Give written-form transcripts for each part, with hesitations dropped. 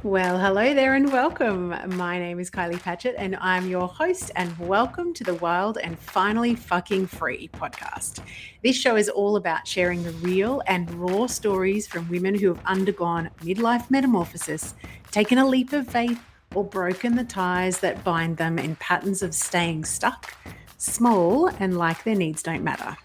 Well, hello there and welcome. My name is Kylie Patchett and I'm your host, and welcome to the Wild and Finally Fucking Free podcast. This show is all about sharing the real and raw stories from women who have undergone midlife metamorphosis, taken a leap of faith, or broken the ties that bind them in patterns of staying stuck, small, and like their needs don't matter.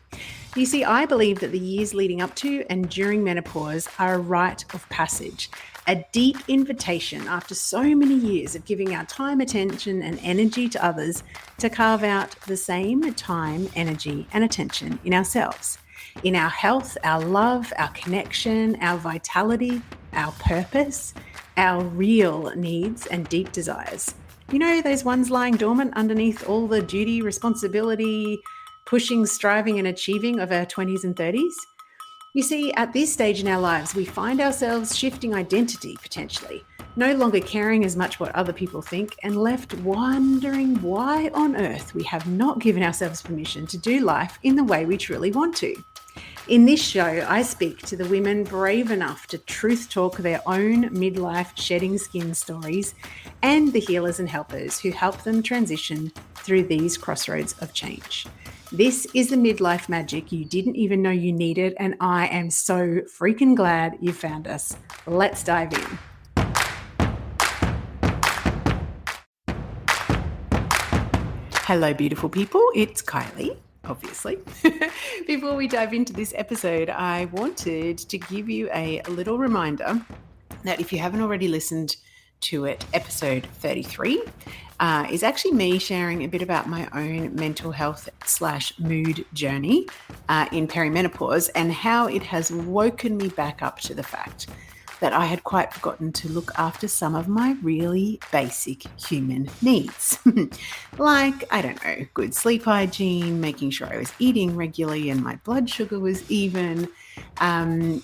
You see, I believe that the years leading up to and during menopause are a rite of passage, a deep invitation after so many years of giving our time, attention, and energy to others to carve out the same time, energy, and attention in ourselves, in our health, our love, our connection, our vitality, our purpose, our real needs and deep desires. You know, those ones lying dormant underneath all the duty, responsibility, pushing, striving, and achieving of our 20s and 30s? You see, at this stage in our lives, we find ourselves shifting identity potentially, no longer caring as much what other people think, and left wondering why on earth we have not given ourselves permission to do life in the way we truly want to. In this show, I speak to the women brave enough to truth talk their own midlife shedding skin stories and the healers and helpers who help them transition through these crossroads of change. This is the midlife magic you didn't even know you needed, and I am so freaking glad you found us. Let's dive in. Hello, beautiful people. It's Kylie, obviously. Before we dive into this episode, I wanted to give you a little reminder that if you haven't already listened to it, episode 33 is actually me sharing a bit about my own mental health / mood journey in perimenopause and how it has woken me back up to the fact that I had quite forgotten to look after some of my really basic human needs. Like, I don't know, good sleep hygiene, making sure I was eating regularly and my blood sugar was even, and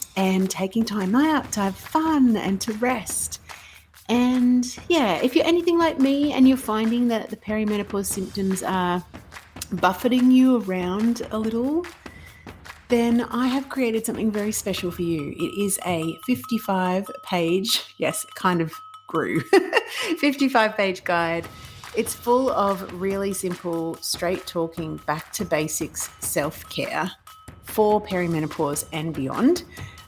taking time out to have fun and to rest. And yeah, if you're anything like me and you're finding that the perimenopause symptoms are buffeting you around a little, then I have created something very special for you. It is a 55-page, yes, it kind of grew, 55-page guide. It's full of really simple, straight talking, back to basics self-care for perimenopause and beyond.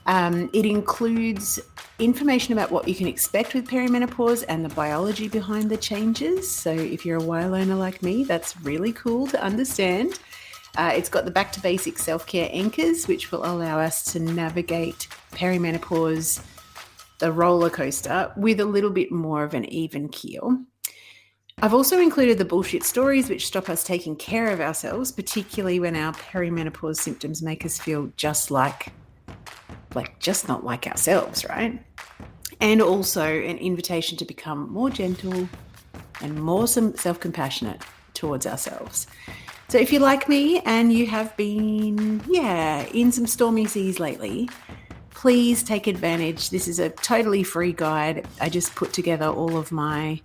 It includes information about what you can expect with perimenopause and the biology behind the changes. So if you're a while owner like me, that's really cool to understand. It's got the back to basics self-care anchors, which will allow us to navigate perimenopause, the roller coaster, with a little bit more of an even keel. I've also included the bullshit stories which stop us taking care of ourselves, particularly when our perimenopause symptoms make us feel just not like ourselves, right? And also an invitation to become more gentle and more self-compassionate towards ourselves. So if you're like me and you have been, in some stormy seas lately, please take advantage. This is a totally free guide. I just put together all of my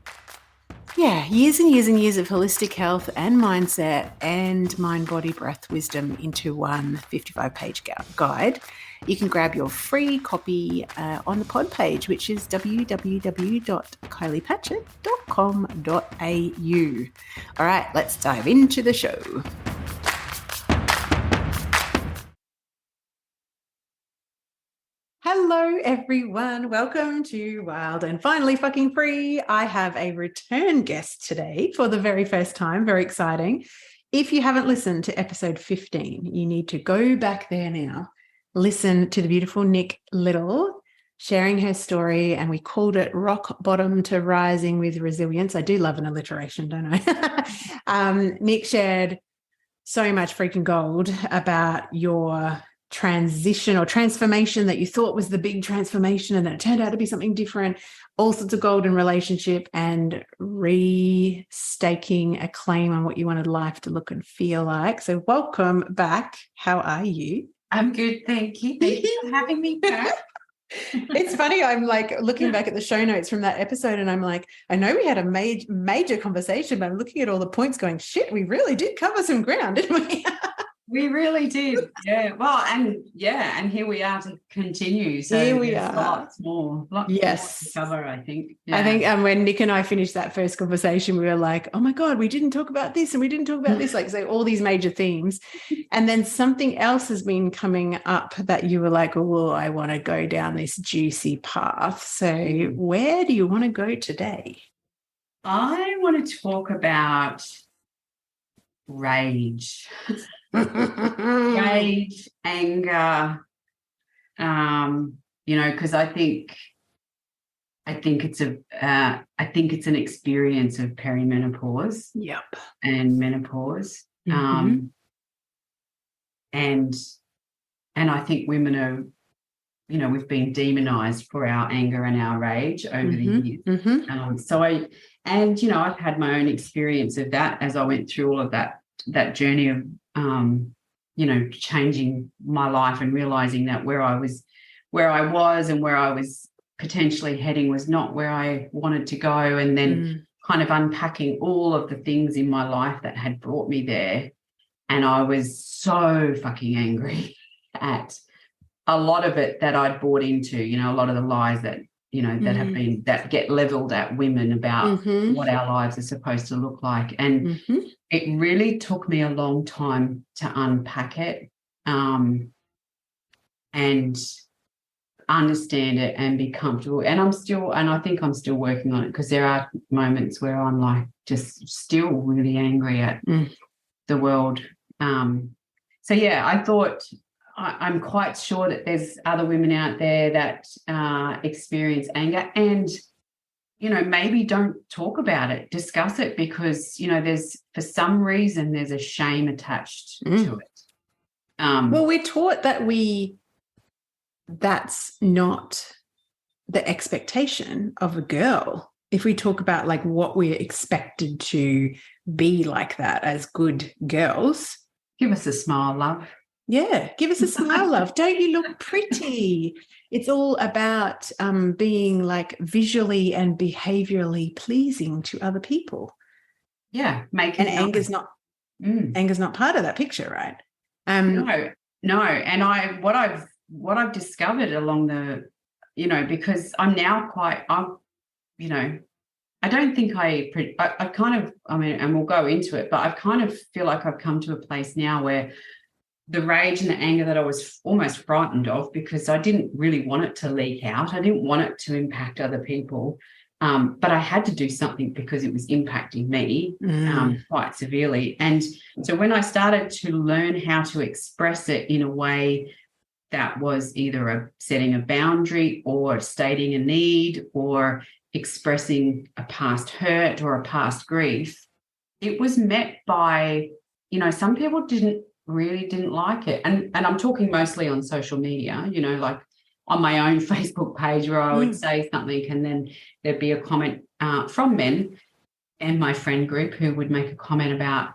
years and years and years of holistic health and mindset and mind, body, breath, wisdom into one 55-page guide. You can grab your free copy on the pod page, which is www.kyliepatchett.com.au. All right, let's dive into the show. Hello, everyone. Welcome to Wild and Finally Fucking Free. I have a return guest today for the very first time. Very exciting. If you haven't listened to episode 15, you need to go back there now. Listen to the beautiful Liddell sharing her story, and we called it Rock Bottom to Rising with Resilience. I do love an alliteration, don't I? Nick shared so much freaking gold about your transition or transformation that you thought was the big transformation, and then it turned out to be something different, all sorts of golden relationship and restaking a claim on what you wanted life to look and feel like. So welcome back. How are you? I'm good, thank you. Thank you for having me back. It's funny, I'm like looking back at the show notes from that episode and I'm like, I know we had a major conversation, but I'm looking at all the points going, shit, we really did cover some ground, didn't we? We really did. Yeah. Well, and here we are to continue. So Here we there's are. lots more Yes. to cover, I think. I Yeah. think when Nick and I finished that first conversation, we were like, oh my God, we didn't talk about this and we didn't talk about this. Like, so all these major themes. And then something else has been coming up that you were like, oh, I want to go down this juicy path. So where do you want to go today? I want to talk about rage. Rage, anger, because I think it's an experience of perimenopause. Yep. And menopause. Mhm. And I think women are, we've been demonized for our anger and our rage over the years. I've had my own experience of that as I went through all of that journey of changing my life and realizing that where I was and where I was potentially heading was not where I wanted to go, and then kind of unpacking all of the things in my life that had brought me there. And I was so fucking angry at a lot of it that I'd bought into, a lot of the lies that that get leveled at women about what our lives are supposed to look like. And it really took me a long time to unpack it and understand it and be comfortable. And I think I'm still working on it, because there are moments where I'm like just still really angry at the world. So yeah, I thought I'm quite sure that there's other women out there that experience anger and, maybe don't talk about it, discuss it, because, for some reason, there's a shame attached to it. Well, we're taught that that's not the expectation of a girl. If we talk about like what we're expected to be like that as good girls. Give us a smile, love. Yeah, give us a smile, love. Don't you look pretty? It's all about being like visually and behaviorally pleasing to other people. Yeah, and anger's not part of that picture, right? No. And what I've discovered along the, because I'm now I don't think I kind of, and we'll go into it, but I kind of feel like I've come to a place now where the rage and the anger that I was almost frightened of, because I didn't really want it to leak out. I didn't want it to impact other people. But I had to do something because it was impacting me quite severely. And so when I started to learn how to express it in a way that was either setting a boundary or stating a need or expressing a past hurt or a past grief, it was met by, some people didn't like it. And I'm talking mostly on social media, like on my own Facebook page, where I would say something and then there'd be a comment from men and my friend group who would make a comment about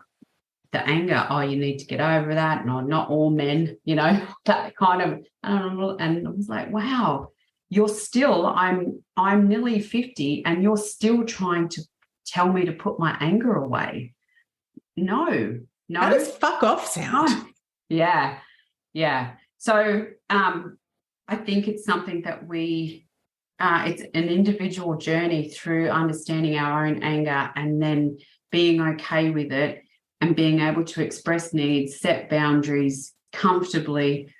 the anger. Oh, you need to get over that. No, not all men, that kind of, and I was like, wow, you're still, I'm nearly 50 and you're still trying to tell me to put my anger away. No. How does fuck off sound? Yeah. So I think it's something that it's an individual journey through understanding our own anger and then being okay with it and being able to express needs, set boundaries comfortably,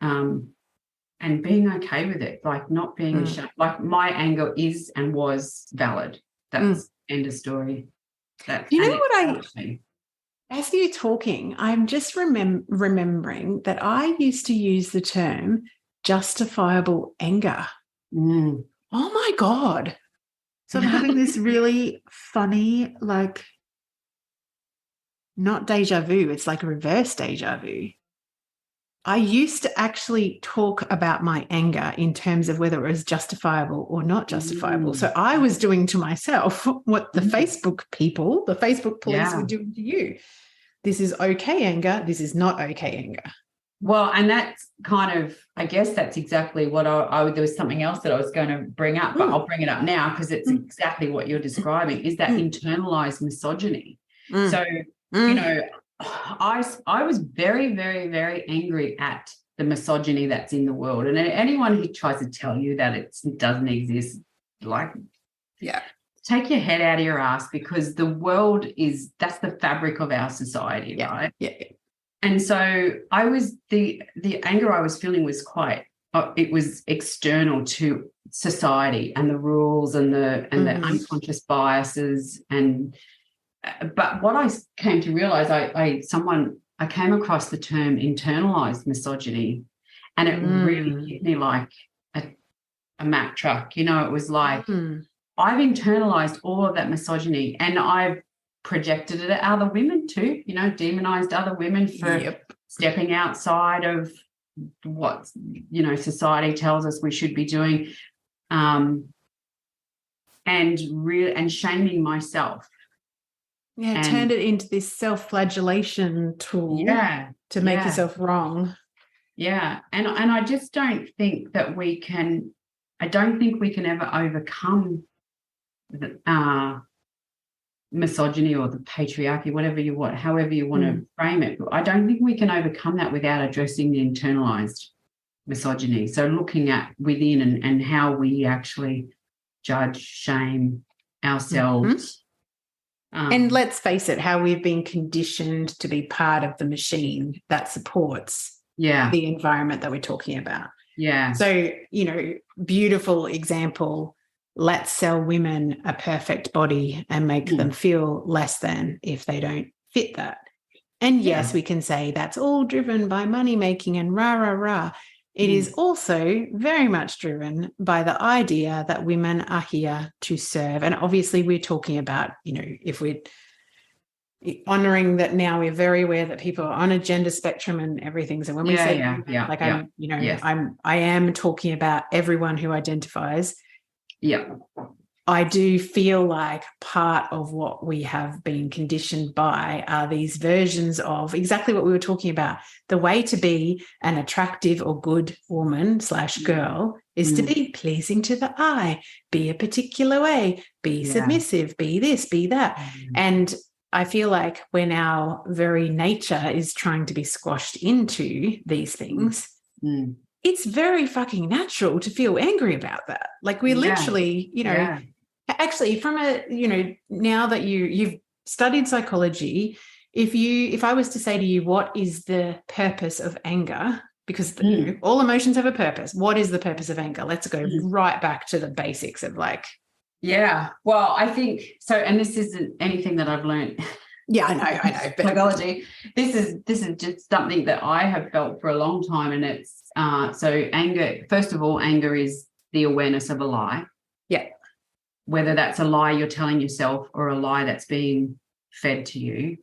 and being okay with it, like not being ashamed. Like my anger is and was valid. That's end of story. As you're talking, I'm just remembering that I used to use the term justifiable anger. Oh my God. So I'm having this really funny, like, not deja vu, it's like a reverse deja vu. I used to actually talk about my anger in terms of whether it was justifiable or not justifiable. So I was doing to myself what the Facebook people, the Facebook police were doing to you. This is okay anger. This is not okay anger. Well, and that's kind of, I guess that's exactly what there was something else that I was going to bring up, but I'll bring it up now because it's exactly what you're describing, is that internalized misogyny. So, I was very, very, very angry at the misogyny that's in the world. And anyone who tries to tell you that it doesn't exist, like, Yeah. take your head out of your ass, because the world that's the fabric of our society, Yeah. right? Yeah. And so the anger I was feeling was it was external to society and the rules and the unconscious biases. And but what I came to realize, I came across the term internalized misogyny, and it really hit me like a Mack truck. You know, it was like, I've internalized all of that misogyny, and I've projected it at other women too, you know, demonized other women for stepping outside of what, you know, society tells us we should be doing, and shaming myself. Yeah, turned it into this self-flagellation tool to make yourself wrong. Yeah. And I just don't think that I don't think we can ever overcome the misogyny or the patriarchy, however you want to frame it. I don't think we can overcome that without addressing the internalized misogyny. So looking at within and how we actually judge, shame ourselves. And let's face it, how we've been conditioned to be part of the machine that supports the environment that we're talking about. Yeah. So, you know, beautiful example. Let's sell women a perfect body and make them feel less than if they don't fit that. And yes, we can say that's all driven by money making and rah, rah, rah. It is also very much driven by the idea that women are here to serve. And obviously we're talking about, you know, if we're honoring that now, we're very aware that people are on a gender spectrum and everything. So when we say I am talking about everyone who identifies. Yeah. I do feel like part of what we have been conditioned by are these versions of exactly what we were talking about. The way to be an attractive or good woman / girl is to be pleasing to the eye, be a particular way, be submissive, be this, be that. And I feel like when our very nature is trying to be squashed into these things, it's very fucking natural to feel angry about that. Like we literally, you know, actually from now that you've studied psychology, if I was to say to you, what is the purpose of anger? Because you know, all emotions have a purpose. What is the purpose of anger? Let's go right back to the basics of like. Yeah. Well, I think so. And this isn't anything that I've learned. Yeah, I know. Psychology. This is just something that I have felt for a long time. And it's so anger, first of all, anger is the awareness of a lie. Yeah. Whether that's a lie you're telling yourself or a lie that's being fed to you.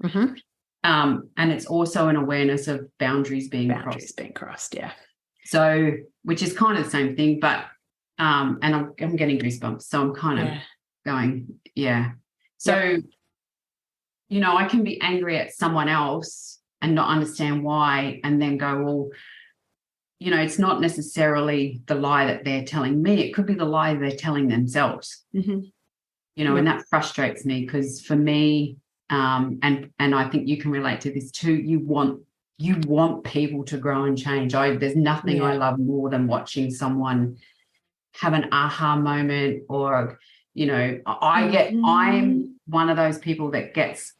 And it's also an awareness of boundaries being crossed. Yeah. So, which is kind of the same thing, but and I'm getting goosebumps. So I'm kind of going, So, you know, I can be angry at someone else and not understand why, and then go, well, you know, it's not necessarily the lie that they're telling me. It could be the lie they're telling themselves. You know, and that frustrates me because for me, and I think you can relate to this too. You want people to grow and change. There's nothing I love more than watching someone have an aha moment, or, you know, I'm one of those people that gets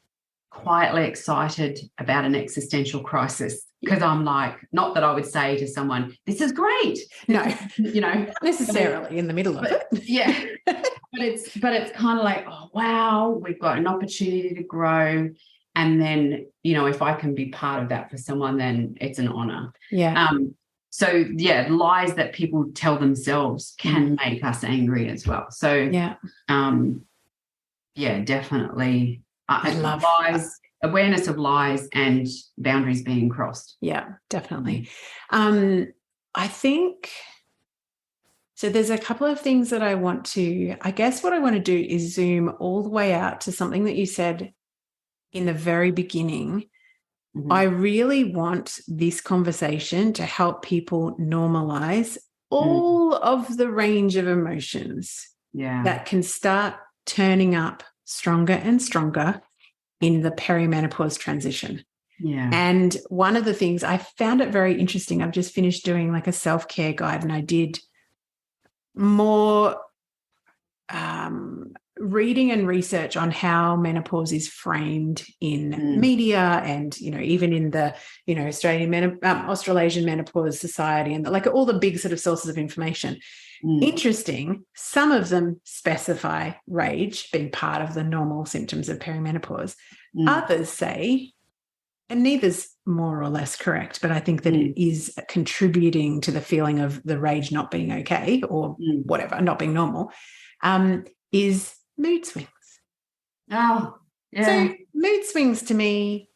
quietly excited about an existential crisis, because I'm like, not that I would say to someone, this is great. No, you know, not necessarily in the middle of it. Yeah. But it's kind of like, oh, wow, we've got an opportunity to grow. And then, you know, if I can be part of that for someone, then it's an honor. Yeah. So lies that people tell themselves can make us angry as well. So definitely. I love lies, awareness of lies and boundaries being crossed. Yeah, definitely. I think so. There's a couple of things that I guess what I want to do is zoom all the way out to something that you said in the very beginning. I really want this conversation to help people normalize all of the range of emotions that can start turning up stronger and stronger in the perimenopause transition. Yeah. And one of the things I found it very interesting, I've just finished doing like a self-care guide, and I did more reading and research on how menopause is framed in media, and even in the Australasian Menopause Society, and like all the big sort of sources of information. Interesting, some of them specify rage being part of the normal symptoms of perimenopause. Others say, and neither's more or less correct, but I think that it is contributing to the feeling of the rage not being okay, or whatever, not being normal, is mood swings. Oh, yeah. So mood swings to me,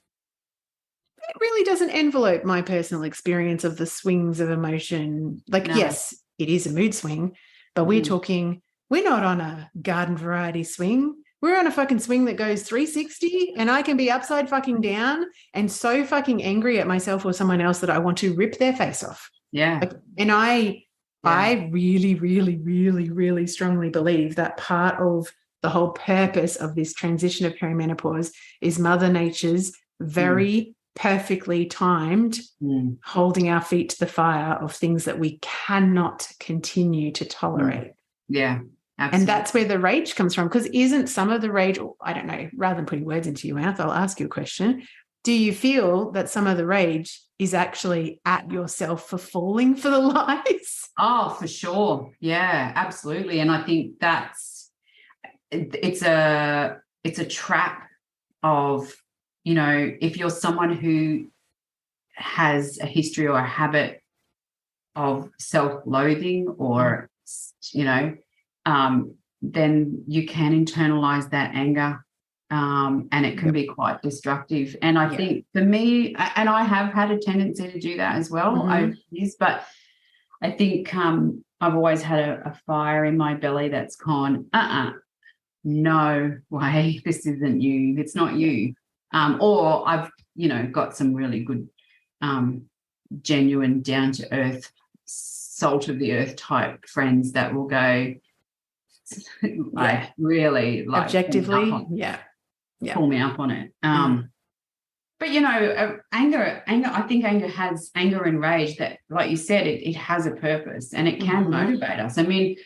it really doesn't envelope my personal experience of the swings of emotion. Like, yes, it is a mood swing, but we're not on a garden variety swing. We're on a fucking swing that goes 360, and I can be upside fucking down and so fucking angry at myself or someone else that I want to rip their face off. Yeah. And I really, really, really, really strongly believe that part of the whole purpose of this transition of perimenopause is Mother Nature's very perfectly timed holding our feet to the fire of things that we cannot continue to tolerate. Yeah. Absolutely. And that's where the rage comes from, because isn't some of the rage, I don't know, rather than putting words into your mouth, I'll ask you a question. Do you feel that some of the rage is actually at yourself for falling for the lies? Oh, for sure. Yeah, absolutely. And I think it's a trap of, if you're someone who has a history or a habit of self-loathing, or, then you can internalize that anger, and it can be quite destructive. And I think for me, and I have had a tendency to do that as well over years, but I think I've always had a fire in my belly that's gone, no way, this isn't you. It's not you. Or I've, got some really good, genuine, down-to-earth, salt-of-the-earth type friends that will go, really, like, objectively, pull me up on it. But anger, I think anger and rage, that, like you said, it has a purpose, and it can motivate us. I mean,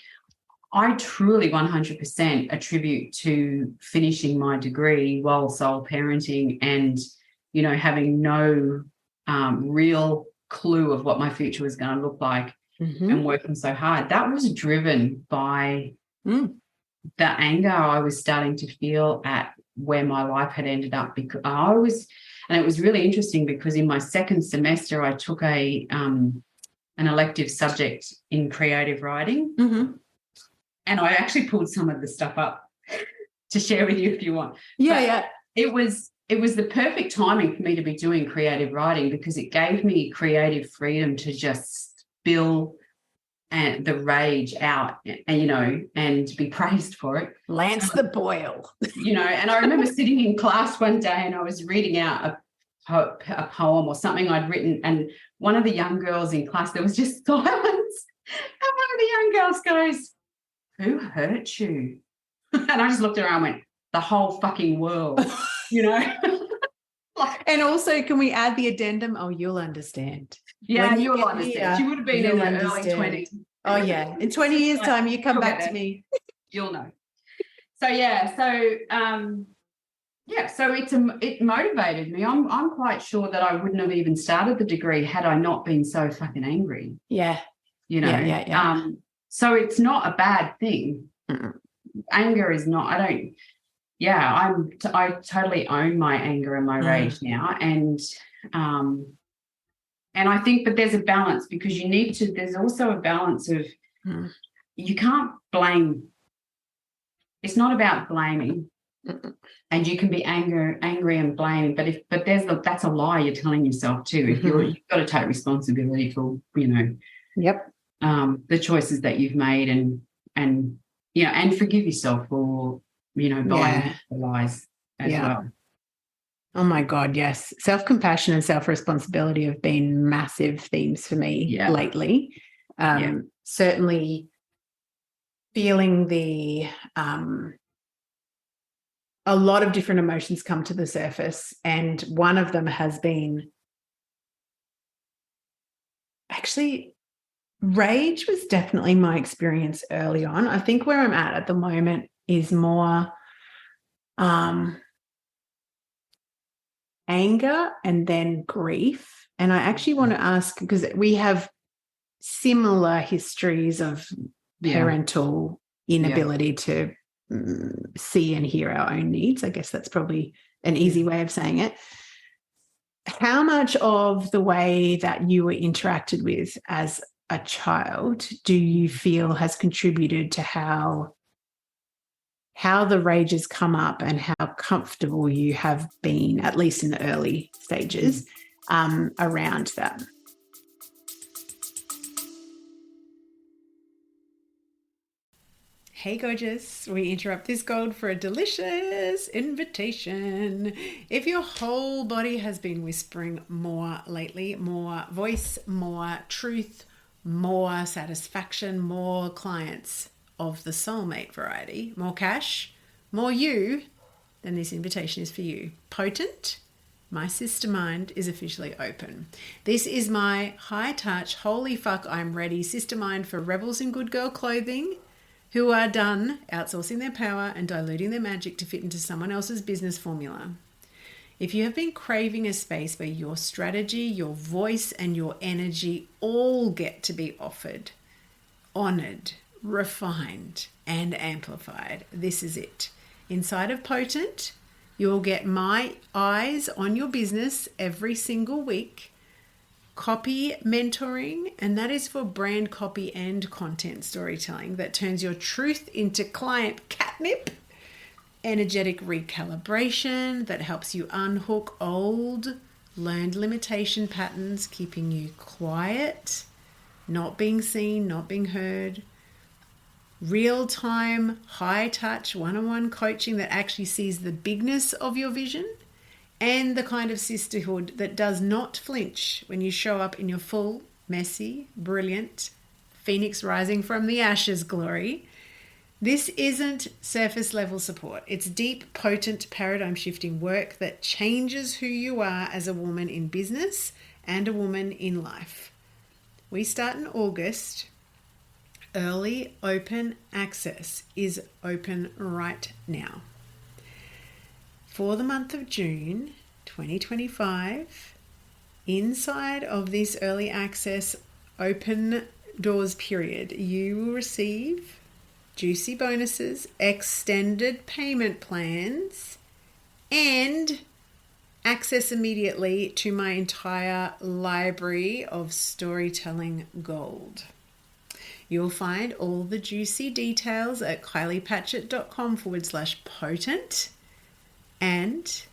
I truly 100% attribute to finishing my degree while sole parenting and, having no real clue of what my future was going to look like, and working so hard. That was driven by the anger I was starting to feel at where my life had ended up, because and it was really interesting because in my second semester I took an elective subject in creative writing, and I actually pulled some of the stuff up to share with you if you want. It was the perfect timing for me to be doing creative writing, because it gave me creative freedom to just spill and the rage out, and be praised for it. Lance the boil. And I remember sitting in class one day and I was reading out a poem or something I'd written, and one of the young girls in class, there was just silence. And one of the young girls goes, "Who hurt you?" And I just looked around and went, "The whole fucking world," And also, can we add the addendum? Oh, you'll understand. Yeah, you'll understand. She would have been in her early 20s. Oh, yeah. In 20 years' time, you come back to me. You'll know. So, so it motivated me. I'm quite sure that I wouldn't have even started the degree had I not been so fucking angry. Yeah. So it's not a bad thing. Anger is not, I totally own my anger and my rage now. And I think, but there's a balance, because there's also a balance of, you can't blame. It's not about blaming. And you can be angry and blaming, but that's a lie you're telling yourself too. If you've got to take responsibility for, the choices that you've made, and forgive yourself for, buying the lies as well. Oh my God, yes. Self-compassion and self-responsibility have been massive themes for me lately. Certainly feeling the a lot of different emotions come to the surface, and one of them has been actually rage was definitely my experience early on. I think where I'm at the moment is more anger and then grief. And I actually want to ask, because we have similar histories of parental inability to see and hear our own needs. I guess that's probably an easy way of saying it. How much of the way that you were interacted with as a child do you feel has contributed to how the rages come up and how comfortable you have been, at least in the early stages, around that? Hey, gorgeous. We interrupt this gold for a delicious invitation. If your whole body has been whispering more lately, more voice, more truth, more satisfaction, more clients of the soulmate variety, more cash, more you, then this invitation is for you. Potent, my sister mind is officially open. This is my high touch, holy fuck, I'm ready sister mind for rebels in good girl clothing who are done outsourcing their power and diluting their magic to fit into someone else's business formula. If you have been craving a space where your strategy, your voice, and your energy all get to be offered, honored, refined, and amplified, this is it. Inside of Potent, you'll get my eyes on your business every single week, copy mentoring, and that is for brand copy and content storytelling that turns your truth into client catnip, energetic recalibration that helps you unhook old learned limitation patterns, keeping you quiet, not being seen, not being heard, real-time, high-touch, one-on-one coaching that actually sees the bigness of your vision, and the kind of sisterhood that does not flinch when you show up in your full, messy, brilliant, phoenix rising from the ashes glory. This isn't surface level support. It's deep, potent, paradigm shifting work that changes who you are as a woman in business and a woman in life. We start in August. Early open access is open right now. For the month of June 2025, inside of this early access open doors period, you will receive juicy bonuses, extended payment plans, and access immediately to my entire library of storytelling gold. You'll find all the juicy details at kyliepatchett.com/potent. And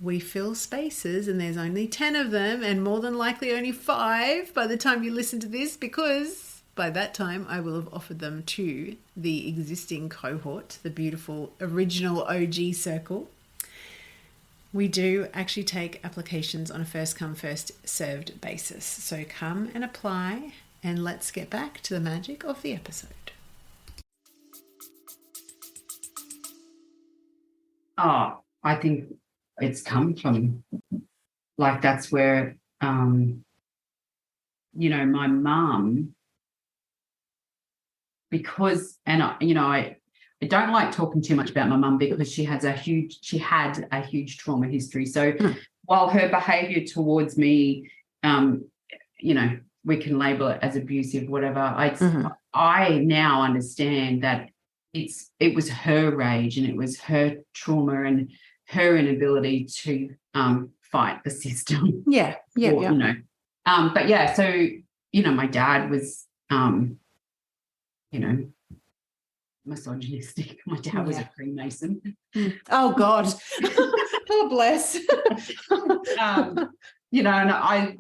we fill spaces, and there's only 10 of them, and more than likely only 5 by the time you listen to this, because by that time I will have offered them to the existing cohort, the beautiful original OG circle. We do actually take applications on a first come, first served basis. So come and apply, and let's get back to the magic of the episode. Oh, I think it's come from, like, that's where, my mum, because, and I don't like talking too much about my mum because she had a huge trauma history. So while her behavior towards me, we can label it as abusive, whatever. I now understand that it was her rage, and it was her trauma and her inability to fight the system. Yeah. But yeah, so my dad was misogynistic. My dad was a Freemason. Oh God. Oh bless. And I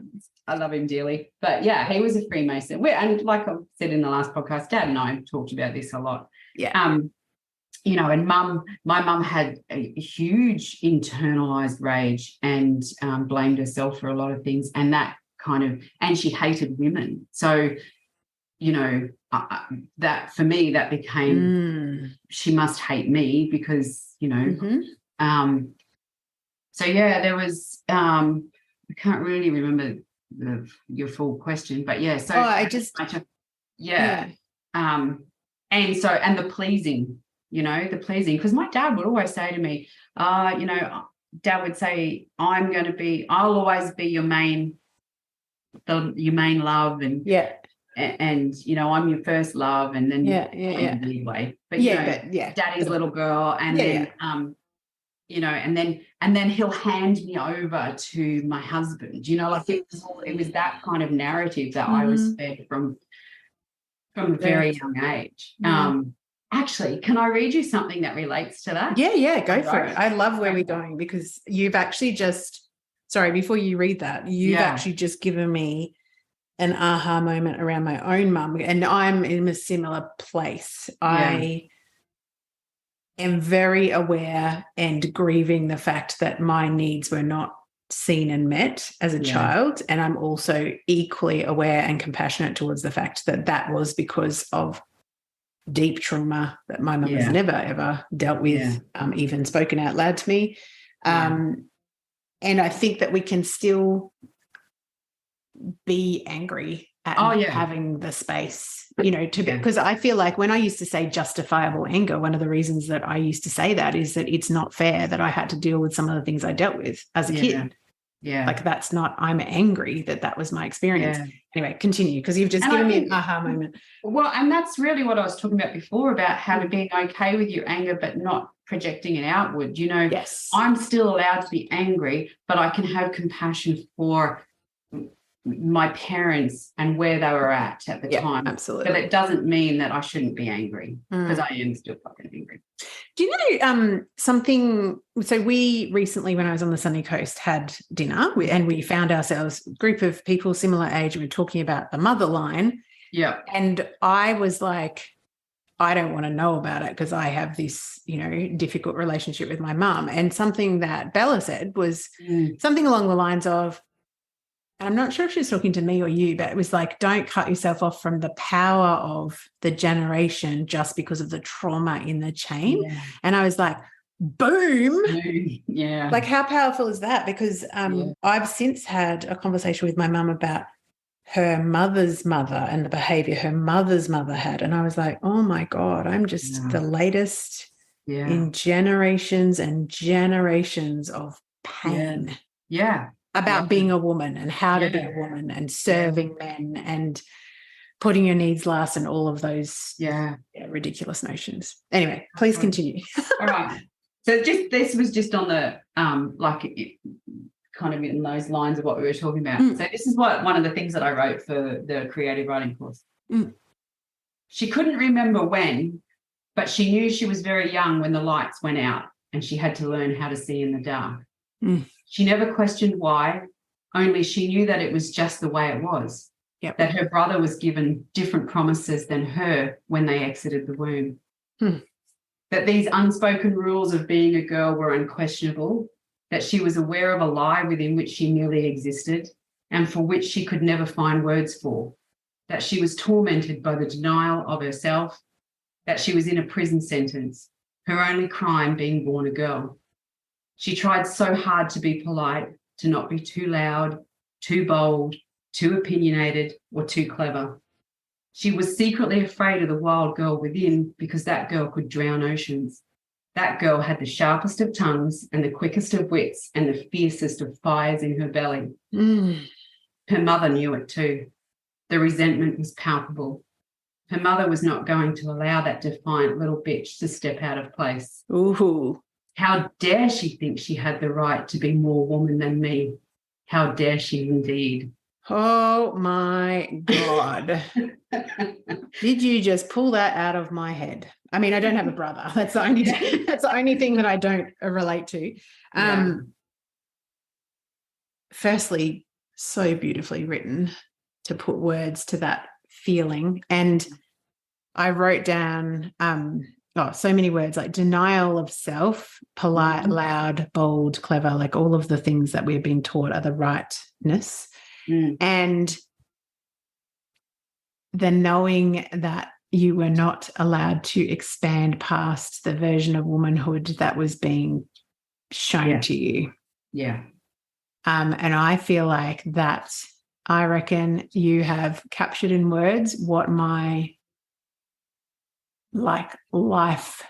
love him dearly. But yeah, he was a Freemason. And like I said in the last podcast, Dad and I talked about this a lot. Yeah. And my mum had a huge internalized rage and blamed herself for a lot of things, and that and she hated women. So, that for me, that became, she must hate me because, so yeah, there was, I can't really remember your full question, but yeah. So yeah. And so, and the pleasing, because my dad would always say to me, Dad would say, I'll always be your main love, and I'm your first love, and then anyway, but Daddy's little girl, and then and then he'll hand me over to my husband, like it was that kind of narrative that I was fed from a very young age. Actually, can I read you something that relates to that? Yeah, go for it. I love where we're going, because you've actually before you read that, you've actually just given me an aha moment around my own mum, and I'm in a similar place. I am very aware and grieving the fact that my needs were not seen and met as a child, and I'm also equally aware and compassionate towards the fact that that was because of deep trauma that my mum has never ever dealt with, even spoken out loud to me. And I think that we can still be angry at having the space, because I feel like when I used to say justifiable anger, one of the reasons that I used to say that is that it's not fair that I had to deal with some of the things I dealt with as a kid. Yeah. Like that's not, I'm angry that was my experience. Yeah. Anyway, continue, because you've just given me an aha moment. Well, and that's really what I was talking about before, about how to be okay with your anger, but not projecting it outward. Yes. I'm still allowed to be angry, but I can have compassion for my parents and where they were at the time. Absolutely. But it doesn't mean that I shouldn't be angry, because I am still fucking angry. Do you know something? So we recently, when I was on the sunny coast, had dinner and we found ourselves a group of people similar age. We were talking about the mother line. Yeah. And I was like, I don't want to know about it because I have this, difficult relationship with my mum. And something that Bella said was something along the lines of, and I'm not sure if she's talking to me or you, but it was like, don't cut yourself off from the power of the generation just because of the trauma in the chain. Yeah. And I was like, boom. Yeah. Like, how powerful is that? Because I've since had a conversation with my mum about her mother's mother and the behavior her mother's mother had. And I was like, oh my God, I'm just the latest in generations and generations of pain. Yeah. About being a woman and how to be a woman and serving men and putting your needs last and all of those ridiculous notions. Anyway, please continue. All right. So this was just on the kind of in those lines of what we were talking about. So this is one of the things that I wrote for the creative writing course. She couldn't remember when, but she knew she was very young when the lights went out and she had to learn how to see in the dark. She never questioned why, only she knew that it was just the way it was, that her brother was given different promises than her when they exited the womb, that these unspoken rules of being a girl were unquestionable, that she was aware of a lie within which she merely existed and for which she could never find words for, that she was tormented by the denial of herself, that she was in a prison sentence, her only crime being born a girl. She tried so hard to be polite, to not be too loud, too bold, too opinionated, or too clever. She was secretly afraid of the wild girl within because that girl could drown oceans. That girl had the sharpest of tongues and the quickest of wits and the fiercest of fires in her belly. Her mother knew it too. The resentment was palpable. Her mother was not going to allow that defiant little bitch to step out of place. Ooh. How dare she think she had the right to be more woman than me? How dare she indeed? Oh, my God. Did you just pull that out of my head? I mean, I don't have a brother. That's the only thing that I don't relate to. Firstly, so beautifully written to put words to that feeling. And I wrote down so many words, like denial of self, polite, loud, bold, clever, like all of the things that we're being taught are the rightness. And the knowing that you were not allowed to expand past the version of womanhood that was being shown to you. Yeah. And I feel like that, I reckon you have captured in words what my life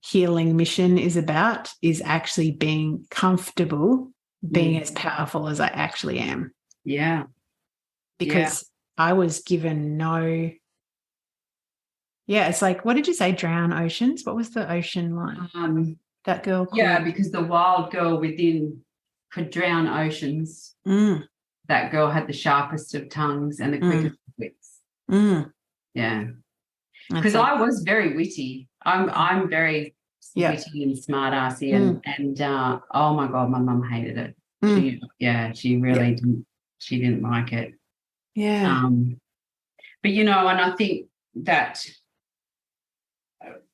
healing mission is about, is actually being comfortable being as powerful as I actually am. Yeah. Because I was given it's like, what did you say? Drown oceans? What was the ocean line? That girl called... Yeah, because the wild girl within could drown oceans. That girl had the sharpest of tongues and the quickest of wits. Yeah. Because I was very witty. I'm very witty and smart assy and oh my God, my mum hated it. She really didn't like it. Yeah. But and I think that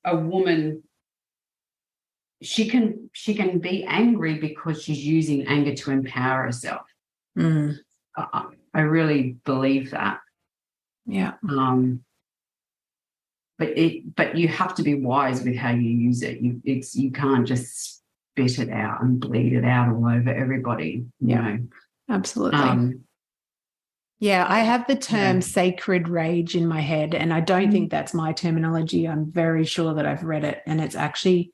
a woman, she can be angry because she's using anger to empower herself. I really believe that. Yeah. But you have to be wise with how you use it. You can't just spit it out and bleed it out all over everybody. You know. Absolutely. I have the term sacred rage in my head, and I don't think that's my terminology. I'm very sure that I've read it, and it's actually,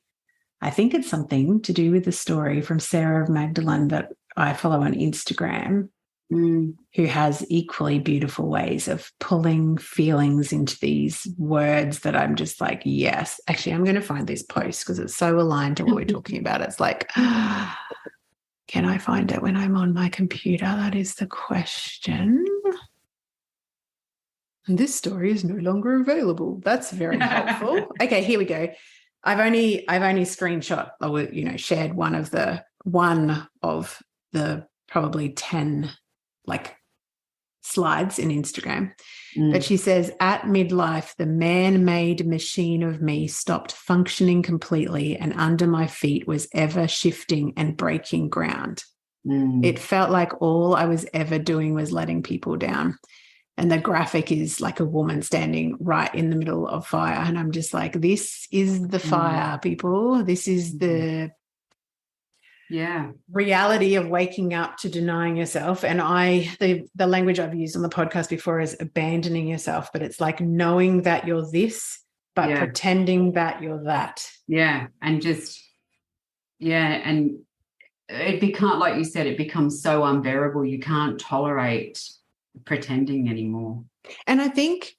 I think it's something to do with the story from Sarah of Magdalene that I follow on Instagram, who has equally beautiful ways of pulling feelings into these words that I'm just like, yes. Actually, I'm going to find this post because it's so aligned to what we're talking about. It's like, can I find it when I'm on my computer? That is the question. And this story is no longer available. That's very helpful. Okay, here we go. I've only screenshot or shared one of the probably 10 slides in Instagram. But she says, at midlife, the man-made machine of me stopped functioning completely, and under my feet was ever shifting and breaking ground. It felt like all I was ever doing was letting people down. And the graphic is like a woman standing right in the middle of fire. And I'm just like, this is the fire, people. This is the reality of waking up to denying yourself. And the language I've used on the podcast before is abandoning yourself, but it's like knowing that you're this, but pretending that you're that. Yeah. And just, and it becomes, like you said, it becomes so unbearable. You can't tolerate pretending anymore. And I think,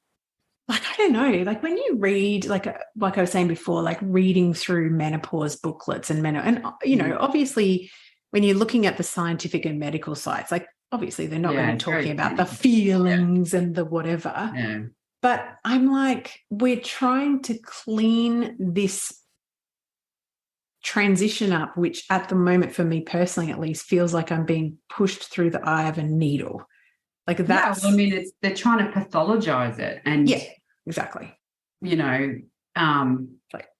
I don't know, when you read, like I was saying before, reading through menopause booklets and obviously when you're looking at the scientific and medical sites, obviously they're not really talking about the feelings and the whatever. Yeah. But I'm like, we're trying to clean this transition up, which at the moment for me personally, at least, feels like I'm being pushed through the eye of a needle. That's... they're trying to pathologize it. And exactly.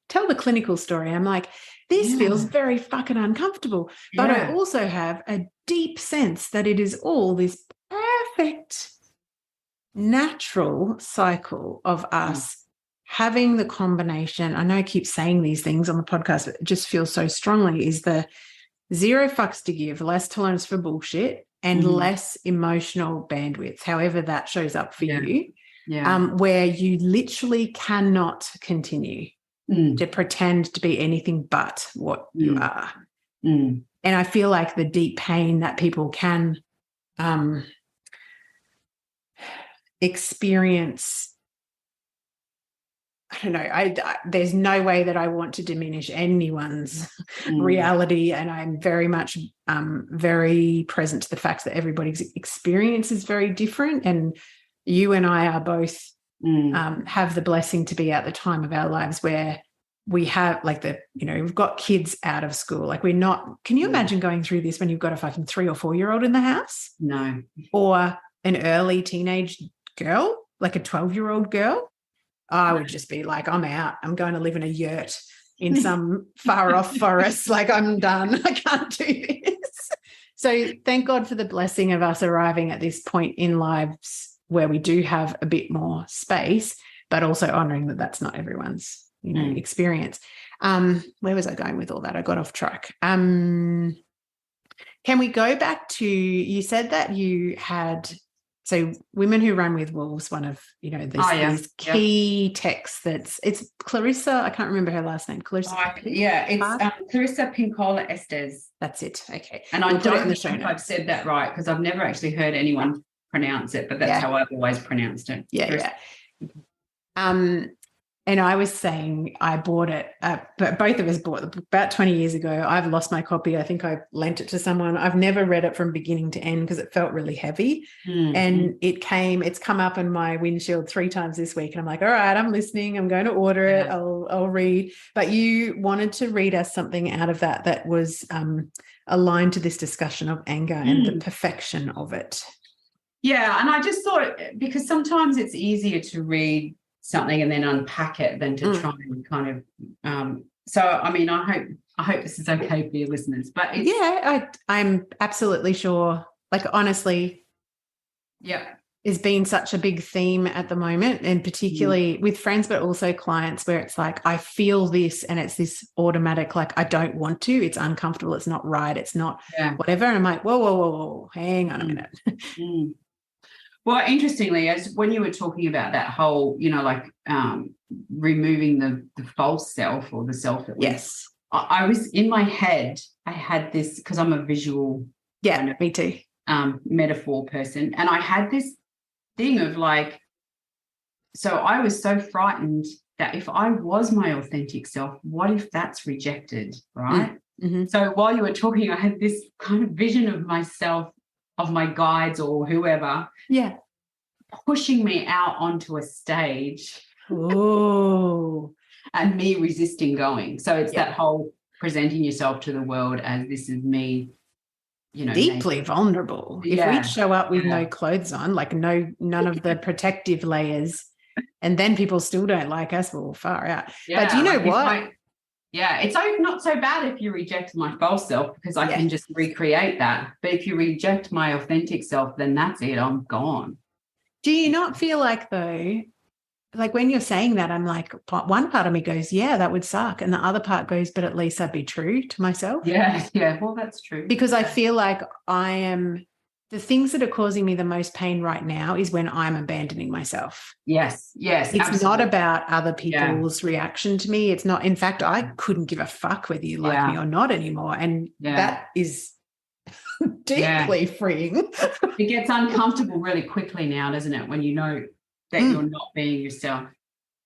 Tell the clinical story. I'm like, this feels very fucking uncomfortable. But I also have a deep sense that it is all this perfect natural cycle of us having the combination. I know I keep saying these things on the podcast, but it just feels so strongly, is the zero fucks to give, less tolerance for bullshit, and less emotional bandwidth, however that shows up for you, where you literally cannot continue to pretend to be anything but what you are. And I feel like the deep pain that people can experience, I don't know, there's no way that I want to diminish anyone's reality, and I'm very much very present to the fact that everybody's experience is very different, and you and I are both have the blessing to be at the time of our lives where we have we've got kids out of school. We're not, can you imagine going through this when you've got a fucking 3 or 4 year old in the house? No. Or an early teenage girl, like a 12-year-old girl? I would just be like, I'm out. I'm going to live in a yurt in some far off forest. I'm done. I can't do this. So thank God for the blessing of us arriving at this point in lives where we do have a bit more space, but also honoring that that's not everyone's, experience. Where was I going with all that? I got off track. Can we go back to, you said that you had, so Women Who Run with Wolves, one of, these key texts it's Clarissa, I can't remember her last name. Clarissa. It's Clarissa Pinkola Estes. That's it. Okay. And I don't know if I've said that right, because I've never actually heard anyone pronounce it, but that's how I've always pronounced it. Yeah. And I was saying I bought it, but both of us bought it about 20 years ago. I've lost my copy. I think I lent it to someone. I've never read it from beginning to end because it felt really heavy. And it's come up in my windshield 3 times this week. And I'm like, all right, I'm listening. I'm going to order it. I'll read. But you wanted to read us something out of that was aligned to this discussion of anger and the perfection of it. Yeah. And I just thought, because sometimes it's easier to read something and then unpack it than to try and kind of so I mean I hope this is okay for your listeners, but I'm absolutely sure, like, honestly, it's been such a big theme at the moment, and particularly with friends but also clients, where it's like I feel this and it's this automatic, like I don't want to, it's uncomfortable, it's not right, it's not whatever, and I'm like whoa, hang on a minute. Well, interestingly, as when you were talking about that whole, removing the false self or the self that I was in my head, I had this, because I'm a visual me too, metaphor person, and I had this thing of like, so I was so frightened that if I was my authentic self, what if that's rejected, right? So while you were talking, I had this kind of vision of myself, of my guides or whoever, pushing me out onto a stage. Oh, and me resisting going. So it's that whole presenting yourself to the world as this is me, deeply naked. Vulnerable. If we show up with no clothes on, like none of the protective layers, and then people still don't like us, well, far out. But do you know what? It's not so bad if you reject my false self, because I can just recreate that. But if you reject my authentic self, then that's it. I'm gone. Do you not feel like, though, like when you're saying that, I'm like, one part of me goes, yeah, that would suck. And the other part goes, but at least I'd be true to myself. Yeah. Well, that's true. Because I feel like the things that are causing me the most pain right now is when I'm abandoning myself. Yes. It's absolutely not about other people's reaction to me. It's not. In fact, I couldn't give a fuck whether you like me or not anymore. And that is deeply freeing. It gets uncomfortable really quickly now, doesn't it? When you know that you're not being yourself.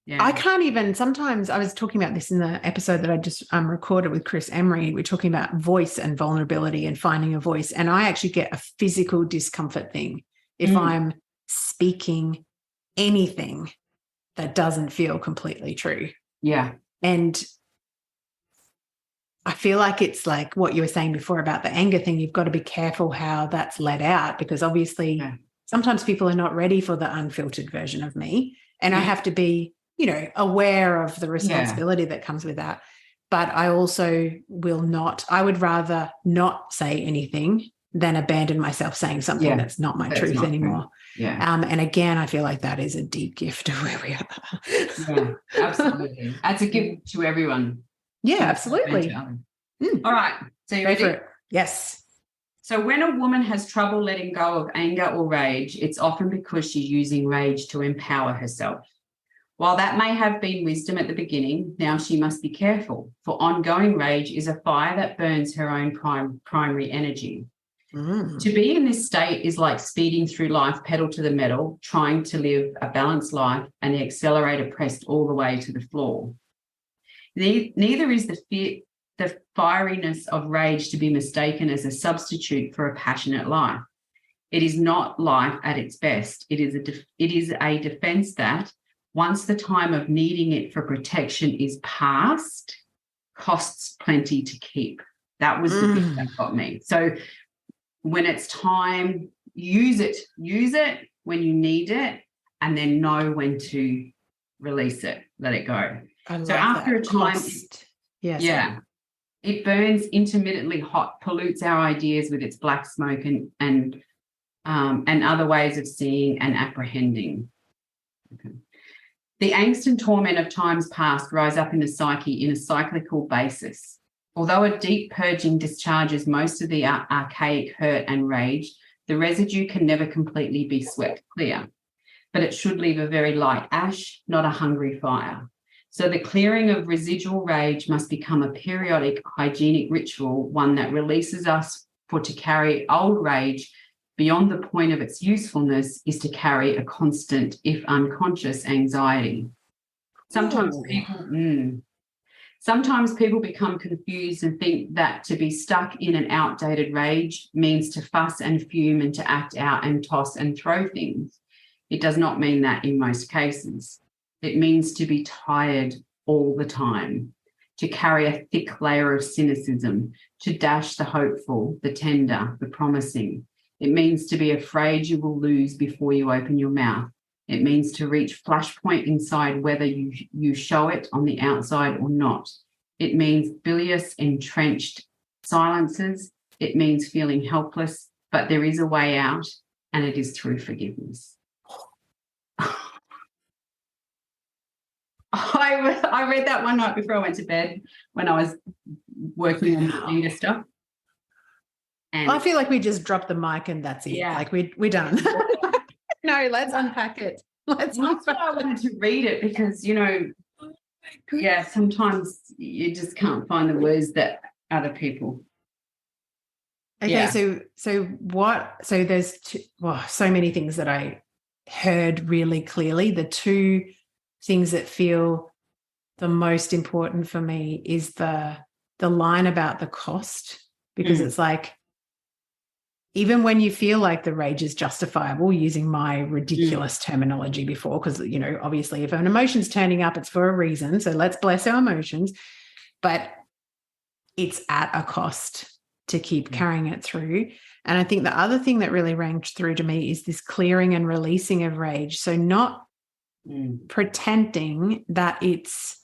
Yeah. I can't even, sometimes I was talking about this in the episode that I just recorded with Chris Emery. We're talking about voice and vulnerability and finding a voice. And I actually get a physical discomfort thing if I'm speaking anything that doesn't feel completely true. Yeah. And I feel like it's like what you were saying before about the anger thing. You've got to be careful how that's let out, because obviously sometimes people are not ready for the unfiltered version of me. And I have to be, aware of the responsibility that comes with that. But I also I would rather not say anything than abandon myself saying something that's not my truth anymore. True. Yeah. And again, I feel like that is a deep gift of where we are. Yeah, absolutely. That's a gift to everyone. Yeah, absolutely. All right. So you ready? Yes. So when a woman has trouble letting go of anger or rage, it's often because she's using rage to empower herself. While that may have been wisdom at the beginning, now she must be careful, for ongoing rage is a fire that burns her own primary energy. To be in this state is like speeding through life pedal to the metal, trying to live a balanced life and the accelerator pressed all the way to the floor. Neither is the fieriness of rage to be mistaken as a substitute for a passionate life. It is not life at its best. It is a defense that, once the time of needing it for protection is past, costs plenty to keep. That was the bit that got me. So when it's time, use it when you need it, and then know when to release it, let it go. So after a time, it burns intermittently hot, pollutes our ideas with its black smoke and and other ways of seeing and apprehending. Okay. The angst and torment of times past rise up in the psyche in a cyclical basis. Although a deep purging discharges most of the archaic hurt and rage, the residue can never completely be swept clear, but it should leave a very light ash, not a hungry fire. So the clearing of residual rage must become a periodic hygienic ritual, one that releases us, for to carry old rage beyond the point of its usefulness is to carry a constant, if unconscious, anxiety. Sometimes people become confused and think that to be stuck in an outdated rage means to fuss and fume and to act out and toss and throw things. It does not mean that in most cases. It means to be tired all the time, to carry a thick layer of cynicism, to dash the hopeful, the tender, the promising. It means to be afraid you will lose before you open your mouth. It means to reach flashpoint inside whether you show it on the outside or not. It means bilious, entrenched silences. It means feeling helpless, but there is a way out, and it is through forgiveness. I read that one night before I went to bed when I was working on the anger stuff. And I feel like we just dropped the mic and that's it. Yeah. Like we're done. No, let's unpack it. That's why I wanted to read it because, sometimes you just can't find the words that other people. Okay, Yeah. so there's so many things that I heard really clearly. The two things that feel the most important for me is the line about the cost, because it's like, even when you feel like the rage is justifiable, using my ridiculous terminology before, because, obviously if an emotion's turning up, it's for a reason. So let's bless our emotions, but it's at a cost to keep carrying it through. And I think the other thing that really rang through to me is this clearing and releasing of rage. So not pretending that it's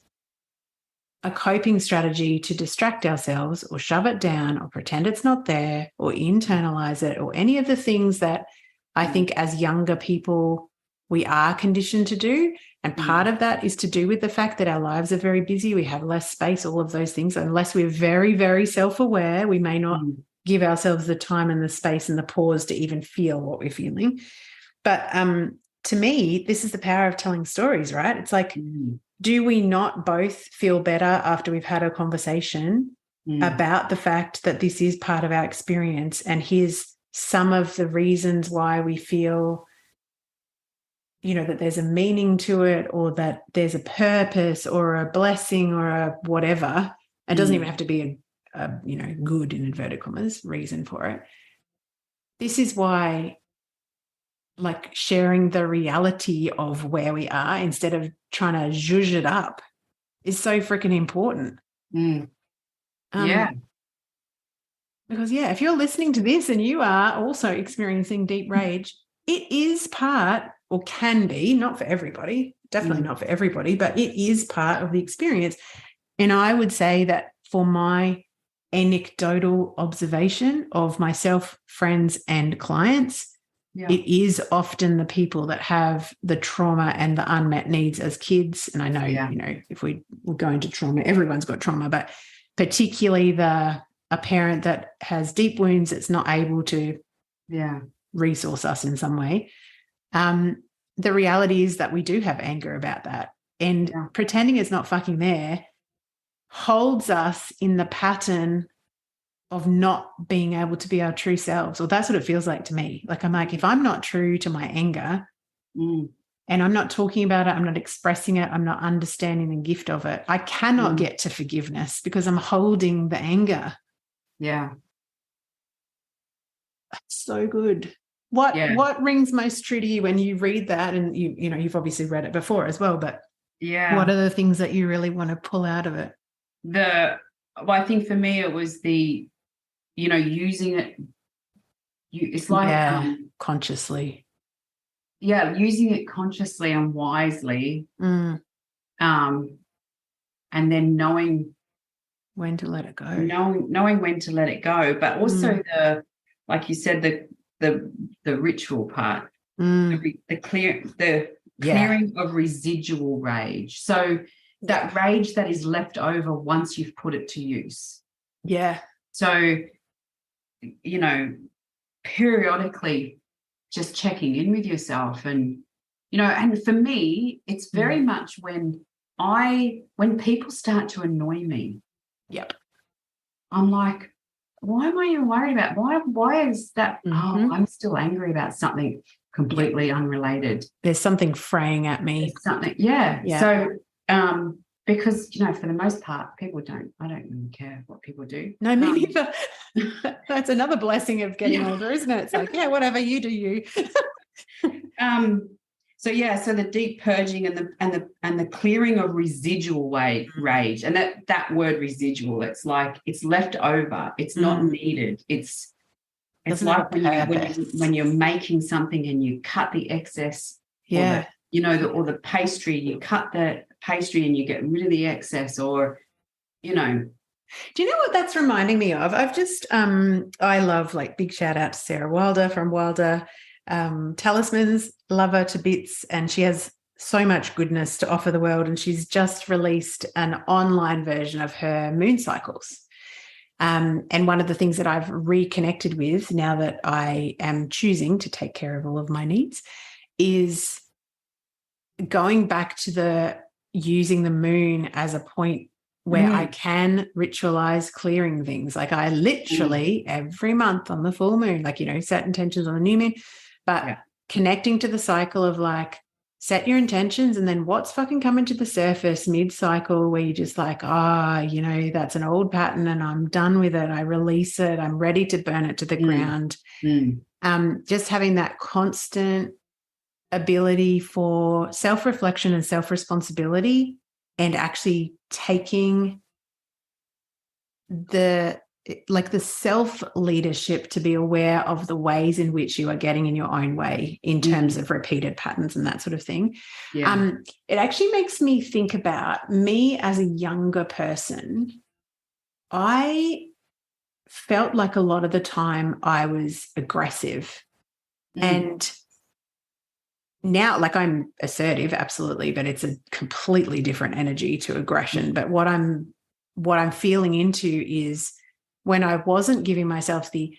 a coping strategy to distract ourselves or shove it down or pretend it's not there or internalize it or any of the things that I think as younger people we are conditioned to do. And part of that is to do with the fact that our lives are very busy. We have less space, all of those things. Unless we're very, very self-aware, we may not give ourselves the time and the space and the pause to even feel what we're feeling. But to me, this is the power of telling stories, right? It's like, do we not both feel better after we've had a conversation about the fact that this is part of our experience, and here's some of the reasons why we feel, that there's a meaning to it, or that there's a purpose or a blessing or a whatever. It doesn't even have to be a good, in inverted commas, reason for it. This is why, like, sharing the reality of where we are instead of trying to zhuzh it up is so freaking important. Because, if you're listening to this and you are also experiencing deep rage, it is part, or can be, not for everybody, definitely not for everybody, but it is part of the experience. And I would say that for my anecdotal observation of myself, friends, and clients, it is often the people that have the trauma and the unmet needs as kids. And I know, if we go into trauma, everyone's got trauma, but particularly a parent that has deep wounds that's not able to resource us in some way. The reality is that we do have anger about that. And pretending it's not fucking there holds us in the pattern of not being able to be our true selves. Or that's what it feels like to me. Like, I'm like, if I'm not true to my anger and I'm not talking about it, I'm not expressing it, I'm not understanding the gift of it, I cannot get to forgiveness because I'm holding the anger. Yeah. That's so good. What rings most true to you when you read that? And you've obviously read it before as well, but what are the things that you really want to pull out of it? I think for me it was the using it. It's like consciously. Yeah, using it consciously and wisely. And then knowing when to let it go. Knowing when to let it go, but also like you said, the ritual part, Mm. the clearing of residual rage. So that rage that is left over once you've put it to use. Yeah. So, you know, periodically just checking in with yourself. And, you know, and for me, it's very much when people start to annoy me. Yep. I'm like, why am I even worried about? Why is that? Oh, I'm still angry about something completely unrelated. There's something fraying at me. There's something, So, because, you know, for the most part, I don't really care what people do. No, me neither. That's another blessing of getting older, isn't it? It's like, whatever, you do you. So the deep purging and the clearing of residual rage, and that word residual, it's like it's left over, it's not needed. It's like when you're making something and you cut the excess, or the pastry, you cut the pastry and you get rid of the excess, or you know. Do you know what that's reminding me of? I've just I love, like, big shout out to Sarah Wilder from Wilder Talismans, love her to bits, and she has so much goodness to offer the world, and she's just released an online version of her moon cycles. And one of the things that I've reconnected with now that I am choosing to take care of all of my needs is going back to using the moon as a point where I can ritualize clearing things. Like, I literally every month on the full moon, like, set intentions on the new moon, but connecting to the cycle of, like, set your intentions, and then what's fucking coming to the surface mid-cycle where you're just like, that's an old pattern and I'm done with it. I release it. I'm ready to burn it to the ground. Just having that constant ability for self-reflection and self-responsibility, and actually taking the self-leadership to be aware of the ways in which you are getting in your own way in terms of repeated patterns and that sort of thing. It actually makes me think about me as a younger person. I felt like a lot of the time I was aggressive, and now, like, I'm assertive, absolutely, but it's a completely different energy to aggression. But what I'm feeling into is when I wasn't giving myself the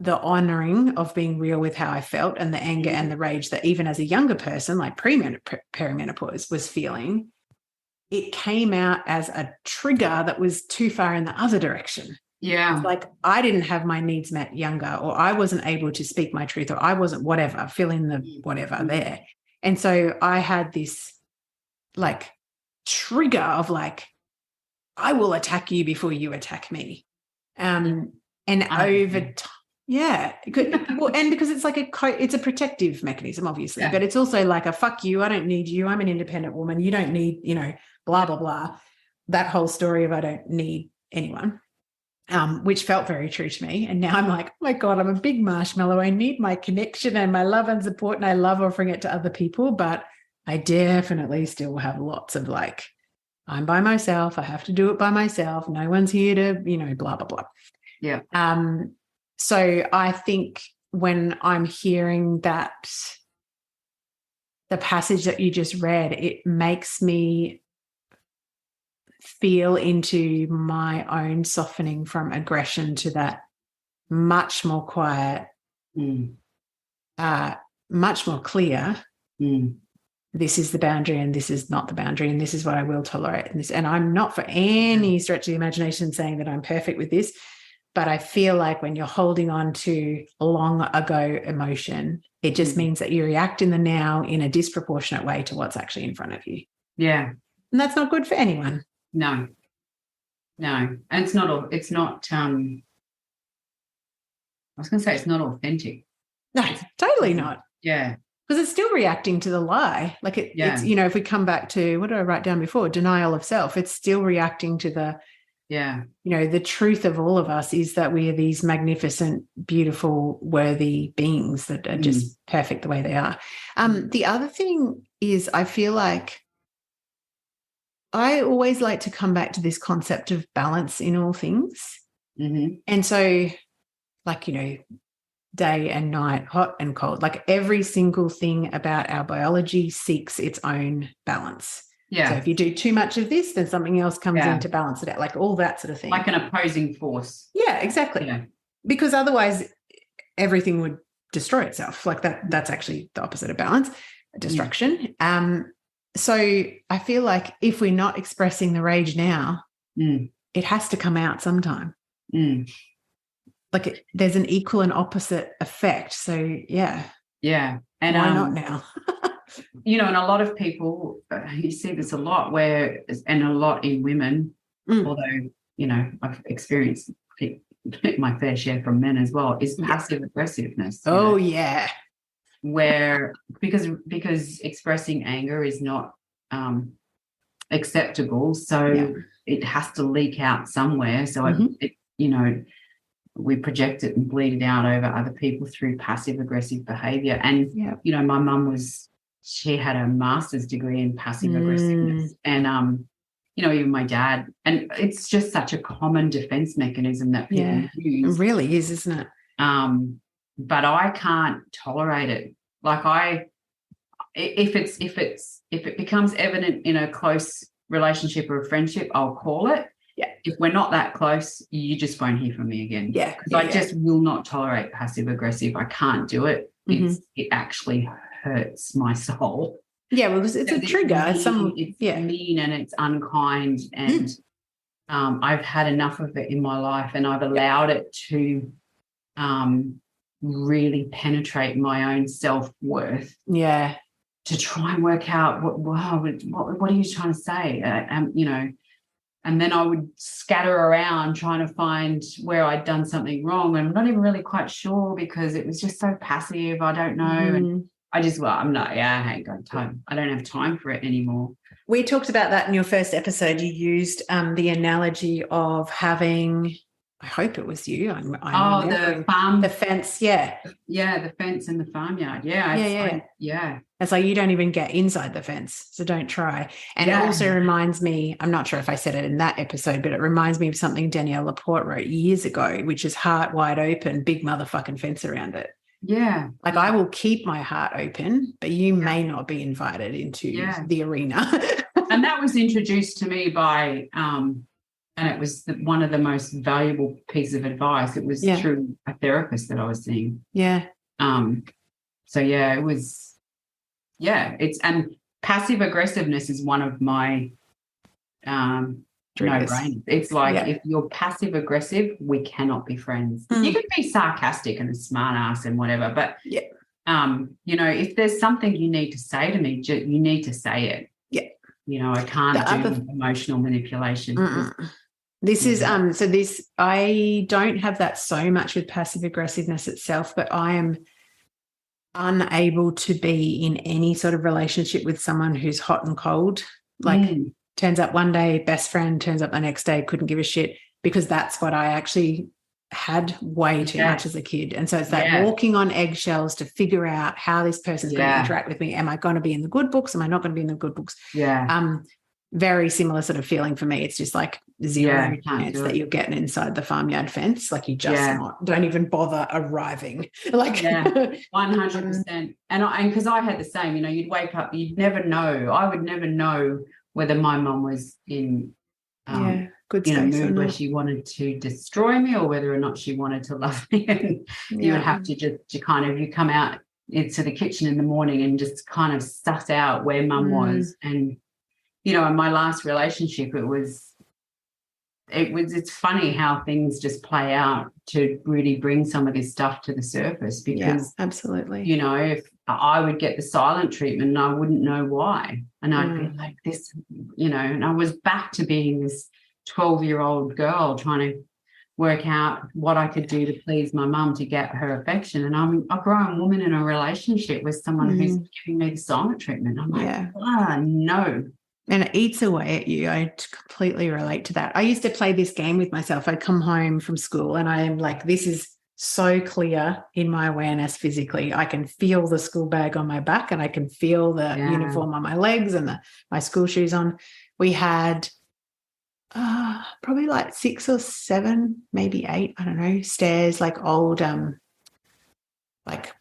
honoring of being real with how I felt, and the anger and the rage that even as a younger person, like perimenopause, was feeling, it came out as a trigger that was too far in the other direction. It's like I didn't have my needs met younger, or I wasn't able to speak my truth, or I wasn't whatever, fill in the whatever there. And so I had this, like, trigger of, like, I will attack you before you attack me. And over time, and because it's like it's a protective mechanism, obviously, but it's also like a fuck you, I don't need you, I'm an independent woman, you don't need, blah, blah, blah. That whole story of I don't need anyone. Which felt very true to me. And now I'm like, oh my God, I'm a big marshmallow. I need my connection and my love and support, and I love offering it to other people. But I definitely still have lots of, like, I'm by myself. I have to do it by myself. No one's here to, blah, blah, blah. Yeah. So I think when I'm hearing that, the passage that you just read, it makes me feel into my own softening from aggression to that much more quiet, much more clear. This is the boundary and this is not the boundary, and this is what I will tolerate. And I'm not for any stretch of the imagination saying that I'm perfect with this, but I feel like when you're holding on to long ago emotion, it just means that you react in the now in a disproportionate way to what's actually in front of you. Yeah. And that's not good for anyone. No. And it's not, I was going to say it's not authentic. No, totally not. Yeah. Because it's still reacting to the lie. Like it's, if we come back to, what did I write down before? Denial of self. It's still reacting to the truth of all of us is that we are these magnificent, beautiful, worthy beings that are just perfect the way they are. The other thing is, I feel like I always like to come back to this concept of balance in all things. And so, like, day and night, hot and cold. Like every single thing about our biology seeks its own balance. Yeah. So if you do too much of this, then something else comes in to balance it out, like all that sort of thing. Like an opposing force. Yeah, exactly. Yeah. Because otherwise everything would destroy itself. Like that's actually the opposite of balance, destruction. So I feel like if we're not expressing the rage now, it has to come out sometime. Like there's an equal and opposite effect. So yeah. And why not now? You know, and a lot of people, you see this a lot and a lot in women, although, you know, I've experienced my fair share from men as well, is passive aggressiveness. Oh, yeah. Where because expressing anger is not acceptable, so it has to leak out somewhere. So it, you know, we project it and bleed it out over other people through passive aggressive behavior. And you know, my mum she had a master's degree in passive aggressiveness, and you know, even my dad, and it's just such a common defense mechanism that people use. It really is, isn't it? But I can't tolerate it. Like if it becomes evident in a close relationship or a friendship, I'll call it. Yeah. If we're not that close, you just won't hear from me again. Yeah. Because I just will not tolerate passive aggressive. I can't do it. It actually hurts my soul. Yeah, well, because it's a trigger. It's mean and it's unkind. And I've had enough of it in my life, and I've allowed it to really penetrate my own self-worth. Yeah. To try and work out what are you trying to say? You know, and then I would scatter around trying to find where I'd done something wrong. And I'm not even really quite sure because it was just so passive. I don't know. And I just, I'm not, I ain't got time. I don't have time for it anymore. We talked about that in your first episode. You used the analogy of having, I hope it was you. The farm. The fence, yeah. Yeah, the fence and the farmyard. Yeah. It's like you don't even get inside the fence, so don't try. And it also reminds me, I'm not sure if I said it in that episode, but it reminds me of something Danielle Laporte wrote years ago, which is heart wide open, big motherfucking fence around it. Yeah. Like I will keep my heart open, but you may not be invited into the arena. And that was introduced to me by, and it was one of the most valuable pieces of advice. It was through a therapist that I was seeing. Yeah. So it was, and passive aggressiveness is one of my no-brainers. It's like if you're passive aggressive, we cannot be friends. You can be sarcastic and a smart ass and whatever, but you know, if there's something you need to say to me, you need to say it. Yeah. You know, I can't do emotional manipulation. This is I don't have that so much with passive aggressiveness itself, but I am unable to be in any sort of relationship with someone who's hot and cold. Like turns up one day, best friend, turns up the next day, couldn't give a shit, because that's what I actually had way too much as a kid. And so it's that walking on eggshells to figure out how this person's going to interact with me. Am I going to be in the good books? Am I not going to be in the good books? Very similar sort of feeling for me. It's just like zero chance that you're getting inside the farmyard fence. Like you just don't even bother arriving. Like 100%. And because I had the same, you know, you'd wake up, you'd never know. I would never know whether my mum was in good in a mood where she wanted to destroy me or whether or not she wanted to love me. And you would have to you come out into the kitchen in the morning and just kind of suss out where mum was. And you know, in my last relationship, it's funny how things just play out to really bring some of this stuff to the surface, because absolutely, you know, if I would get the silent treatment and I wouldn't know why, and I'd be like this, you know, and I was back to being this 12-year-old girl trying to work out what I could do to please my mum to get her affection. And I'm a grown woman in a relationship with someone who's giving me the silent treatment. I'm like, no. And it eats away at you. I completely relate to that. I used to play this game with myself. I'd come home from school and I am like, this is so clear in my awareness physically. I can feel the school bag on my back and I can feel the uniform on my legs and my school shoes on. We had probably like 6 or 7, maybe 8, I don't know, stairs, like old like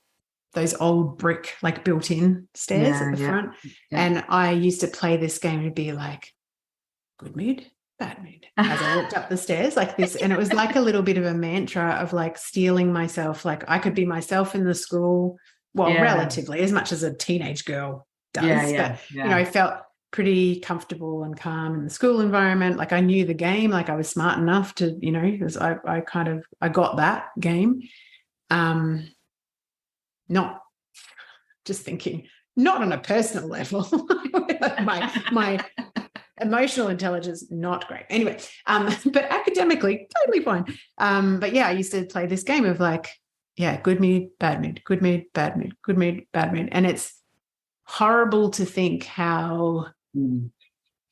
those old brick, like built-in stairs at the front. Yeah. And I used to play this game to be like, good mood, bad mood, as I walked up the stairs like this. And it was like a little bit of a mantra of like steeling myself. Like I could be myself in the school, relatively, as much as a teenage girl does. But, I felt pretty comfortable and calm in the school environment. Like I knew the game, like I was smart enough to, because I got that game. Not just thinking, not on a personal level. my emotional intelligence, not great. Anyway, but academically, totally fine. But yeah, I used to play this game of like, good mood, bad mood, good mood, bad mood, good mood, bad mood. And it's horrible to think how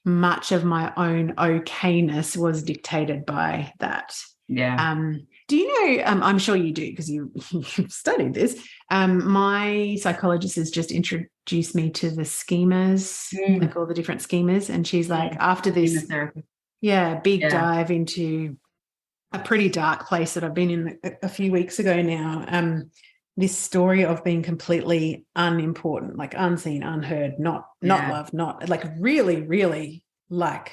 much of my own okayness was dictated by that. Yeah. Do you know, I'm sure you do because you've studied this. My psychologist has just introduced me to the schemas, like all the different schemas. And she's like, after this, big dive into a pretty dark place that I've been in a few weeks ago now, this story of being completely unimportant, like unseen, unheard, not loved, not like really, really like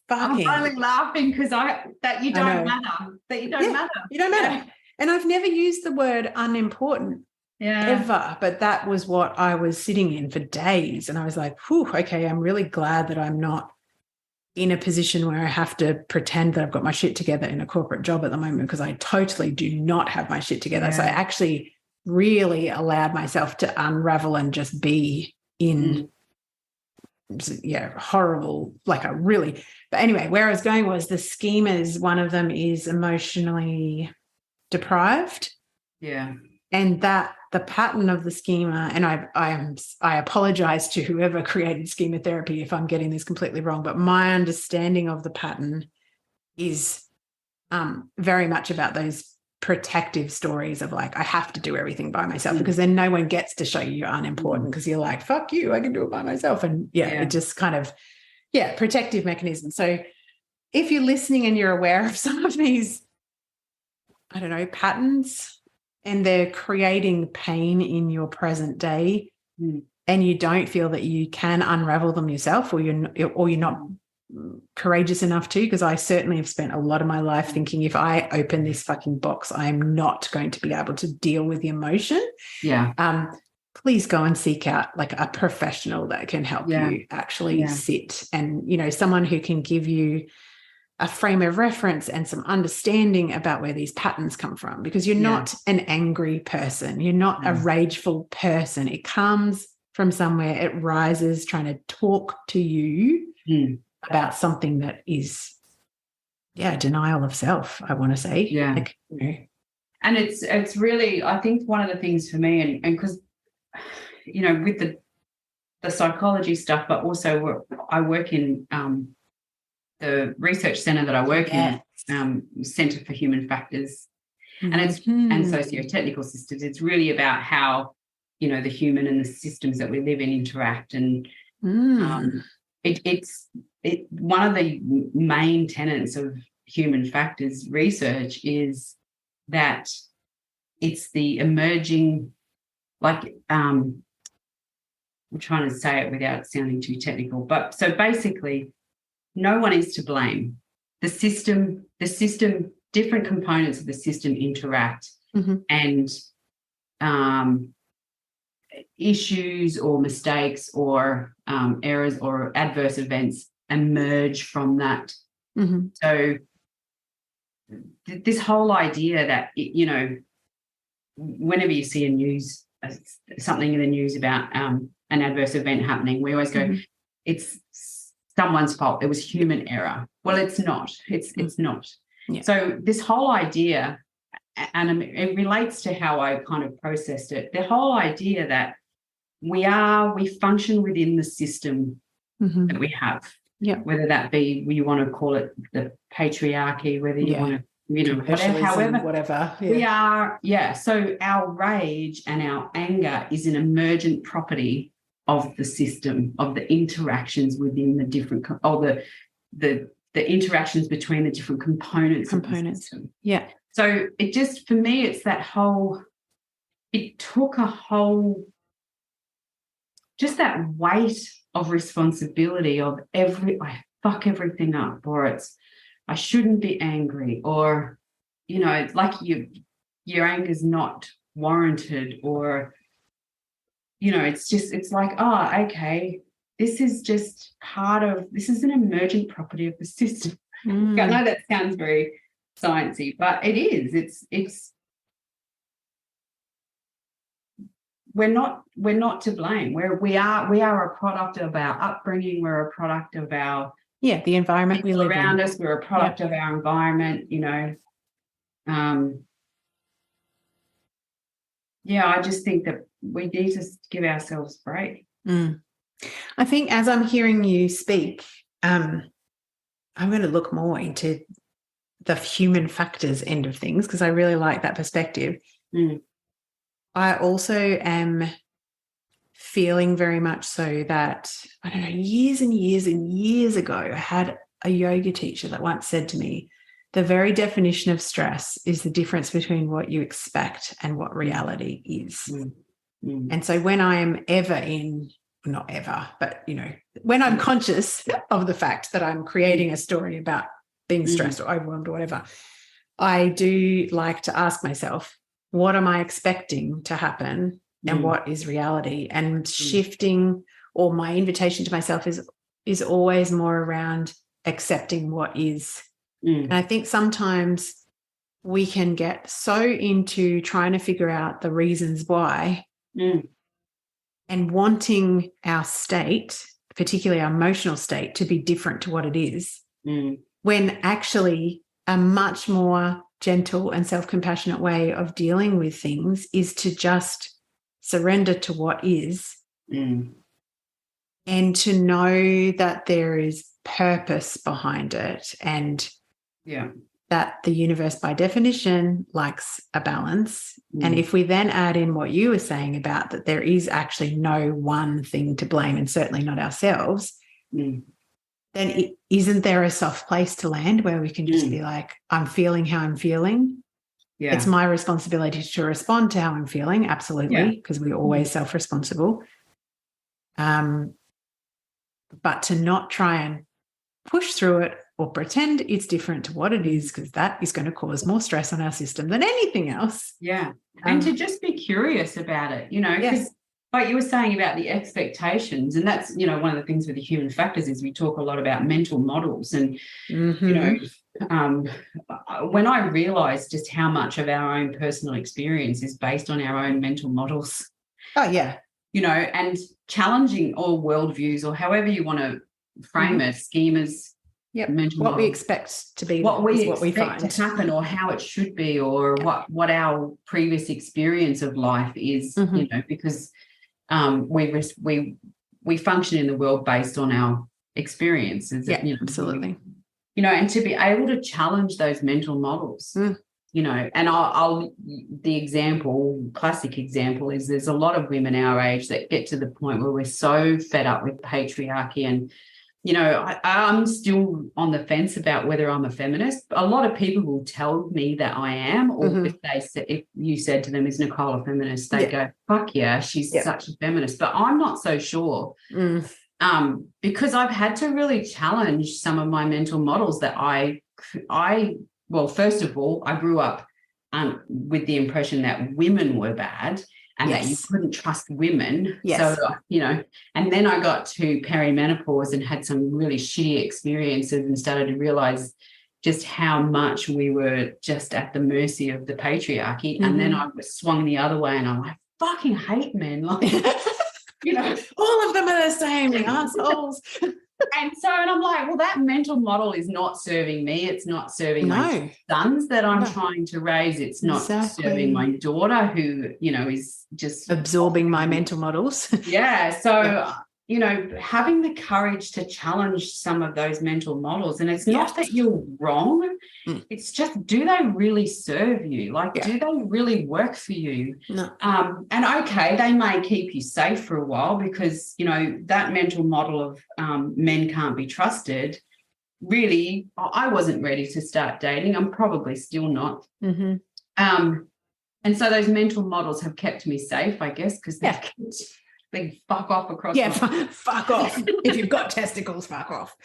fucking. I'm only laughing because that you don't matter. That you don't matter. You don't matter. And I've never used the word unimportant ever, but that was what I was sitting in for days. And I was like, whew, okay, I'm really glad that I'm not in a position where I have to pretend that I've got my shit together in a corporate job at the moment, because I totally do not have my shit together. Yeah. So I actually really allowed myself to unravel and just be in horrible, like a really, but anyway, where I was going was the schemas, one of them is emotionally deprived. Yeah. And that the pattern of the schema, and I apologize to whoever created schema therapy if I'm getting this completely wrong, but my understanding of the pattern is very much about those protective stories of like, I have to do everything by myself because then no one gets to show you you're unimportant because you're like, fuck you, I can do it by myself. And it just kind of, protective mechanism. So if you're listening and you're aware of some of these, I don't know, patterns, and they're creating pain in your present day, and you don't feel that you can unravel them yourself, or you're not courageous enough to, because I certainly have spent a lot of my life thinking if I open this fucking box, I'm not going to be able to deal with the emotion. Yeah. Please go and seek out like a professional that can help you actually sit, and, someone who can give you a frame of reference and some understanding about where these patterns come from, because you're not an angry person. You're not a rageful person. It comes from somewhere. It rises trying to talk to you about something that is, denial of self, I want to say. Yeah. Like, And it's really, I think one of the things for me, and because, with the psychology stuff, but also I work in the research centre that I work in, Centre for Human Factors, and socio-technical systems. It's really about how, the human and the systems that we live in interact. And it's one of the main tenets of human factors research is that it's the emerging, like, I'm trying to say it without sounding too technical, but so basically, no one is to blame. The system, different components of the system interact, and issues or mistakes or errors or adverse events emerge from that. So this whole idea that, whenever you see something in the news about an adverse event happening, we always go, it's someone's fault. It was human error. Well, it's not. It's not. Yeah. So this whole idea, and it relates to how I kind of processed it, the whole idea that we function within the system that we have. Yeah. Whether that be, you want to call it the patriarchy, whether you want to, whatever. Yeah. We are, so our rage and our anger is an emergent property of the system, of the interactions within the different, the interactions between the different components. Of the system. Yeah. So it just, for me, it's that whole it took a whole, just that weight of responsibility of I fuck everything up, or I shouldn't be angry, or, like your anger's not warranted, or, it's like, oh, okay, this is an emergent property of the system. I know that sounds very sciencey, but it is. It's we're not to blame. We are a product of our upbringing. We're a product of our the environment we live around in. us. We're a product of our environment. I just think that we need to give ourselves a break. I think as I'm hearing you speak, I'm going to look more into the human factors end of things, because I really like that perspective. I also am feeling very much so that, I don't know, years and years and years ago, I had a yoga teacher that once said to me, the very definition of stress is the difference between what you expect and what reality is. And so when I'm not ever, but, when I'm conscious of the fact that I'm creating a story about being stressed or overwhelmed or whatever, I do like to ask myself, what am I expecting to happen and what is reality? And shifting, or my invitation to myself is always more around accepting what is. And I think sometimes we can get so into trying to figure out the reasons why and wanting our state, particularly our emotional state, to be different to what it is, when actually a much more gentle and self-compassionate way of dealing with things is to just surrender to what is and to know that there is purpose behind it, and that the universe by definition likes a balance. And if we then add in what you were saying about that there is actually no one thing to blame, and certainly not ourselves, then isn't there a soft place to land where we can just be like, I'm feeling how I'm feeling. It's my responsibility to respond to how I'm feeling, absolutely, because we're always self-responsible. But to not try and push through it or pretend it's different to what it is, because that is going to cause more stress on our system than anything else. And to just be curious about it, because like you were saying about the expectations, and that's, one of the things with the human factors is we talk a lot about mental models. And, when I realized just how much of our own personal experience is based on our own mental models. And challenging all worldviews, or however you want to frame it, schemas, mental what models, we expect to be, what we find to happen, or how it should be, or what our previous experience of life is, because we function in the world based on our experiences. Absolutely. And to be able to challenge those mental models. And the classic example is there's a lot of women our age that get to the point where we're so fed up with patriarchy. And, I'm still on the fence about whether I'm a feminist. A lot of people will tell me that I am, or if you said to them, is Nicole a feminist? They go, fuck yeah, she's such a feminist. But I'm not so sure. Because I've had to really challenge some of my mental models that well, first of all, I grew up with the impression that women were bad and that you couldn't trust women. So, and then I got to perimenopause and had some really shitty experiences and started to realize just how much we were just at the mercy of the patriarchy. And then I was swung the other way and I'm like, fucking hate men. Like, all of them are the same, the assholes. And I'm like, well, that mental model is not serving me. It's not serving my sons that I'm trying to raise. It's not serving my daughter, who, is just absorbing my mental models. So, having the courage to challenge some of those mental models. And it's not that you're wrong. It's just, do they really serve you? Like, do they really work for you? No. And okay, they may keep you safe for a while because, that mental model of men can't be trusted. Really, I wasn't ready to start dating. I'm probably still not. And so those mental models have kept me safe, I guess, because they fuck off across. Yeah, fuck off. If you've got testicles, fuck off.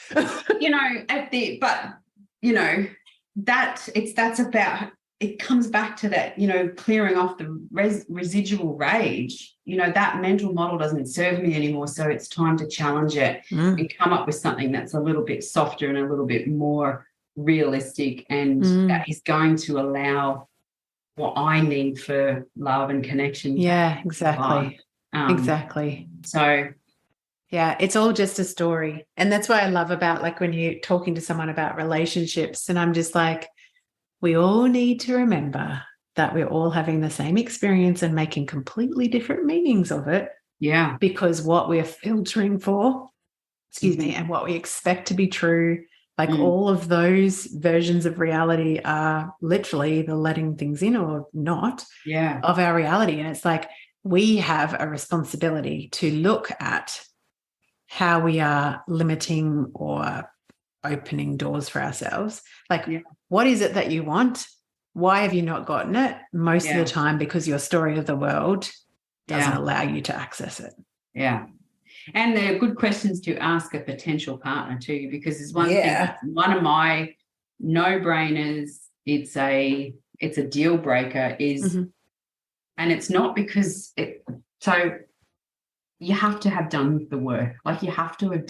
That's about, it comes back to that, clearing off the residual rage. That mental model doesn't serve me anymore. So it's time to challenge it and come up with something that's a little bit softer and a little bit more realistic, and that is going to allow what I need for love and connection. Yeah, exactly. Exactly. So yeah, it's all just a story. And that's what I love about, like, when you're talking to someone about relationships, and I'm just like, we all need to remember that we're all having the same experience and making completely different meanings of it. Yeah. Because what we're filtering for, and what we expect to be true, like all of those versions of reality are literally the letting things in or not of our reality. And it's like, we have a responsibility to look at how we are limiting or opening doors for ourselves. Like, what is it that you want? Why have you not gotten it? Most of the time because your story of the world doesn't allow you to access it. Yeah. And they're good questions to ask a potential partner too, because there's one thing, one of my no-brainers, it's a deal breaker is, and it's not because so you have to have done the work. Like, you have to have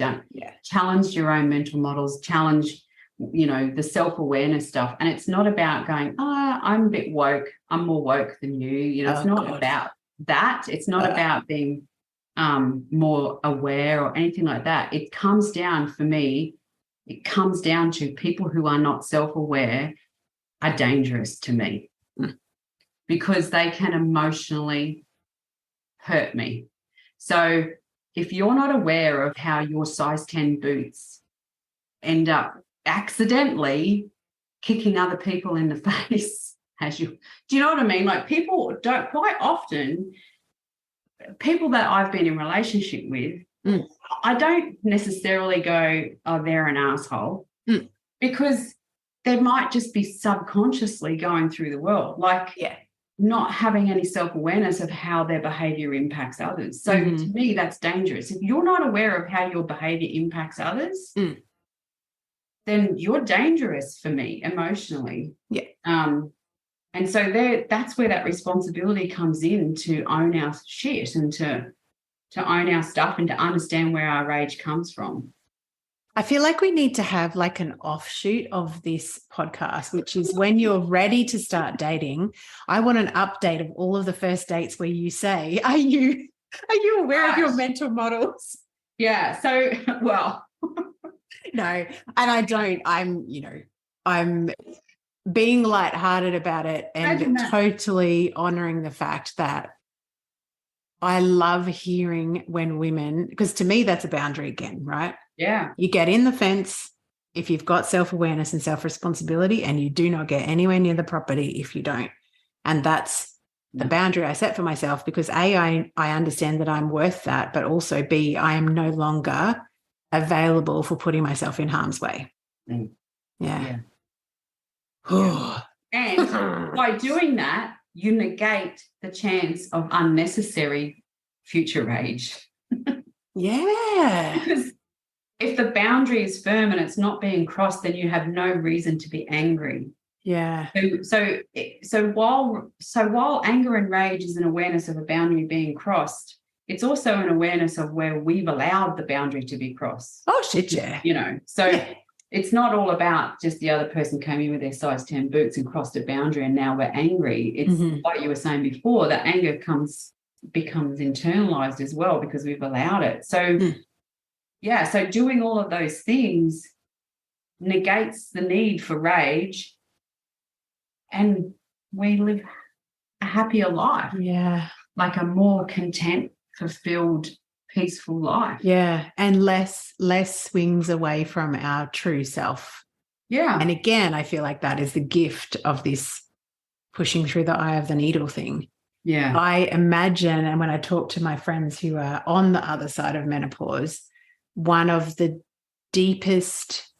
challenged your own mental models, challenge, the self-awareness stuff. And it's not about going, I'm a bit woke, I'm more woke than you. It's not about that. It's not about being more aware or anything like that. It comes down, for me, to people who are not self-aware are dangerous to me because they can emotionally hurt me. So if you're not aware of how your size 10 boots end up accidentally kicking other people in the face, do you know what I mean? Like, people don't, quite often, people that I've been in relationship with, I don't necessarily go, oh, they're an asshole, because they might just be subconsciously going through the world, like not having any self-awareness of how their behavior impacts others. So to me, that's dangerous. If you're not aware of how your behavior impacts others, then you're dangerous for me emotionally. And so that's where that responsibility comes in, to own our shit and to own our stuff and to understand where our rage comes from. I feel like we need to have like an offshoot of this podcast, which is when you're ready to start dating, I want an update of all of the first dates where you say, are you aware of your mental models? Yeah. So, well. No, and I don't. I'm being lighthearted about it and totally honoring the fact that I love hearing when women, because to me that's a boundary again, right? Yeah. You get in the fence if you've got self-awareness and self-responsibility, and you do not get anywhere near the property if you don't. And that's the boundary I set for myself, because A, I understand that I'm worth that, but also B, I am no longer available for putting myself in harm's way. Yeah. And by doing that, you negate the chance of unnecessary future rage. Because if the boundary is firm and it's not being crossed, then you have no reason to be angry. Yeah. So while anger and rage is an awareness of a boundary being crossed, it's also an awareness of where we've allowed the boundary to be crossed. Oh shit, yeah. It's not all about just the other person came in with their size 10 boots and crossed a boundary and now we're angry. It's like you were saying before, that anger becomes internalized as well because we've allowed it. So so doing all of those things negates the need for rage, and we live a happier life. Yeah. Like a more content, fulfilled, peaceful life. Yeah. And less swings away from our true self. Yeah. And again, I feel like that is the gift of this pushing through the eye of the needle thing. Yeah. I imagine, and when I talk to my friends who are on the other side of menopause, one of the deepest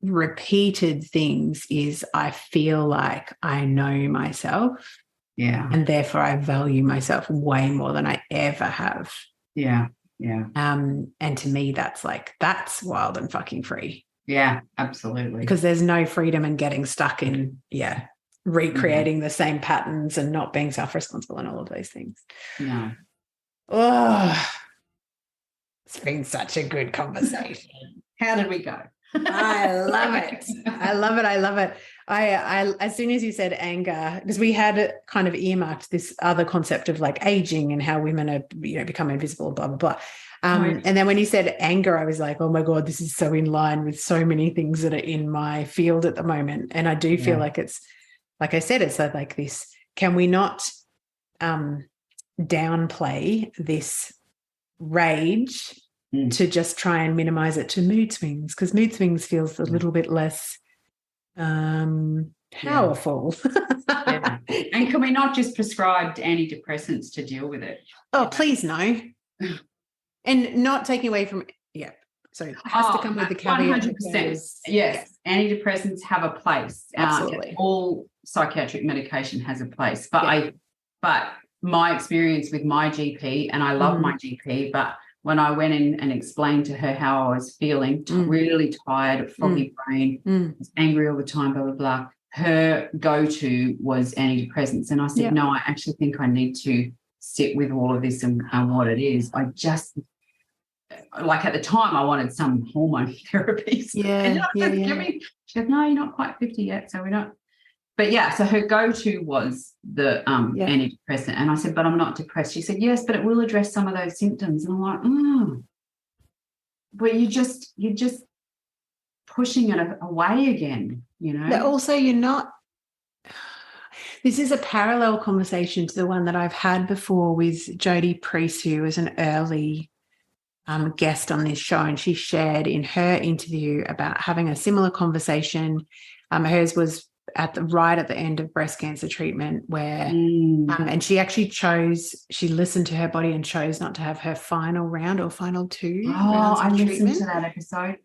repeated things is I feel like I know myself. Yeah. And therefore I value myself way more than I ever have. Yeah. Yeah. And to me, that's wild and fucking free. Yeah, absolutely. Because there's no freedom in getting stuck in, recreating the same patterns and not being self-responsible and all of those things. No. Oh, it's been such a good conversation. How did we go? I love it. I love it. I love it. I as soon as you said anger, because we had kind of earmarked this other concept of like aging and how women are, become invisible, blah, blah, blah. And then when you said anger, I was like, oh my God, this is so in line with so many things that are in my field at the moment. And I do feel like it's, like I said, it's like this, can we not downplay this rage to just try and minimize it to mood swings? Because mood swings feels a little bit less powerful. And can we not just prescribe antidepressants to deal with it? Oh, please no. And not taking away from, so it has to come with the caveat. 100%. Yes, antidepressants have a place. Absolutely. All psychiatric medication has a place. But my experience with my GP, and I love my GP, but when I went in and explained to her how I was feeling, really tired, foggy brain, was angry all the time, blah, blah, blah, her go-to was antidepressants. And I said, no, I actually think I need to sit with all of this and what it is. I just, like at the time, I wanted some hormone therapy. She said, no, you're not quite 50 yet, so we don't. But so her go-to was the antidepressant. And I said, but I'm not depressed. She said, yes, but it will address some of those symptoms. And I'm like, but you're just pushing it away again, But also you're not, this is a parallel conversation to the one that I've had before with Jodie Priest, who was an early guest on this show. And she shared in her interview about having a similar conversation. Hers was right at the end of breast cancer treatment where and she actually she listened to her body and chose not to have her final round or final 2 rounds of I treatment. listened to that episode.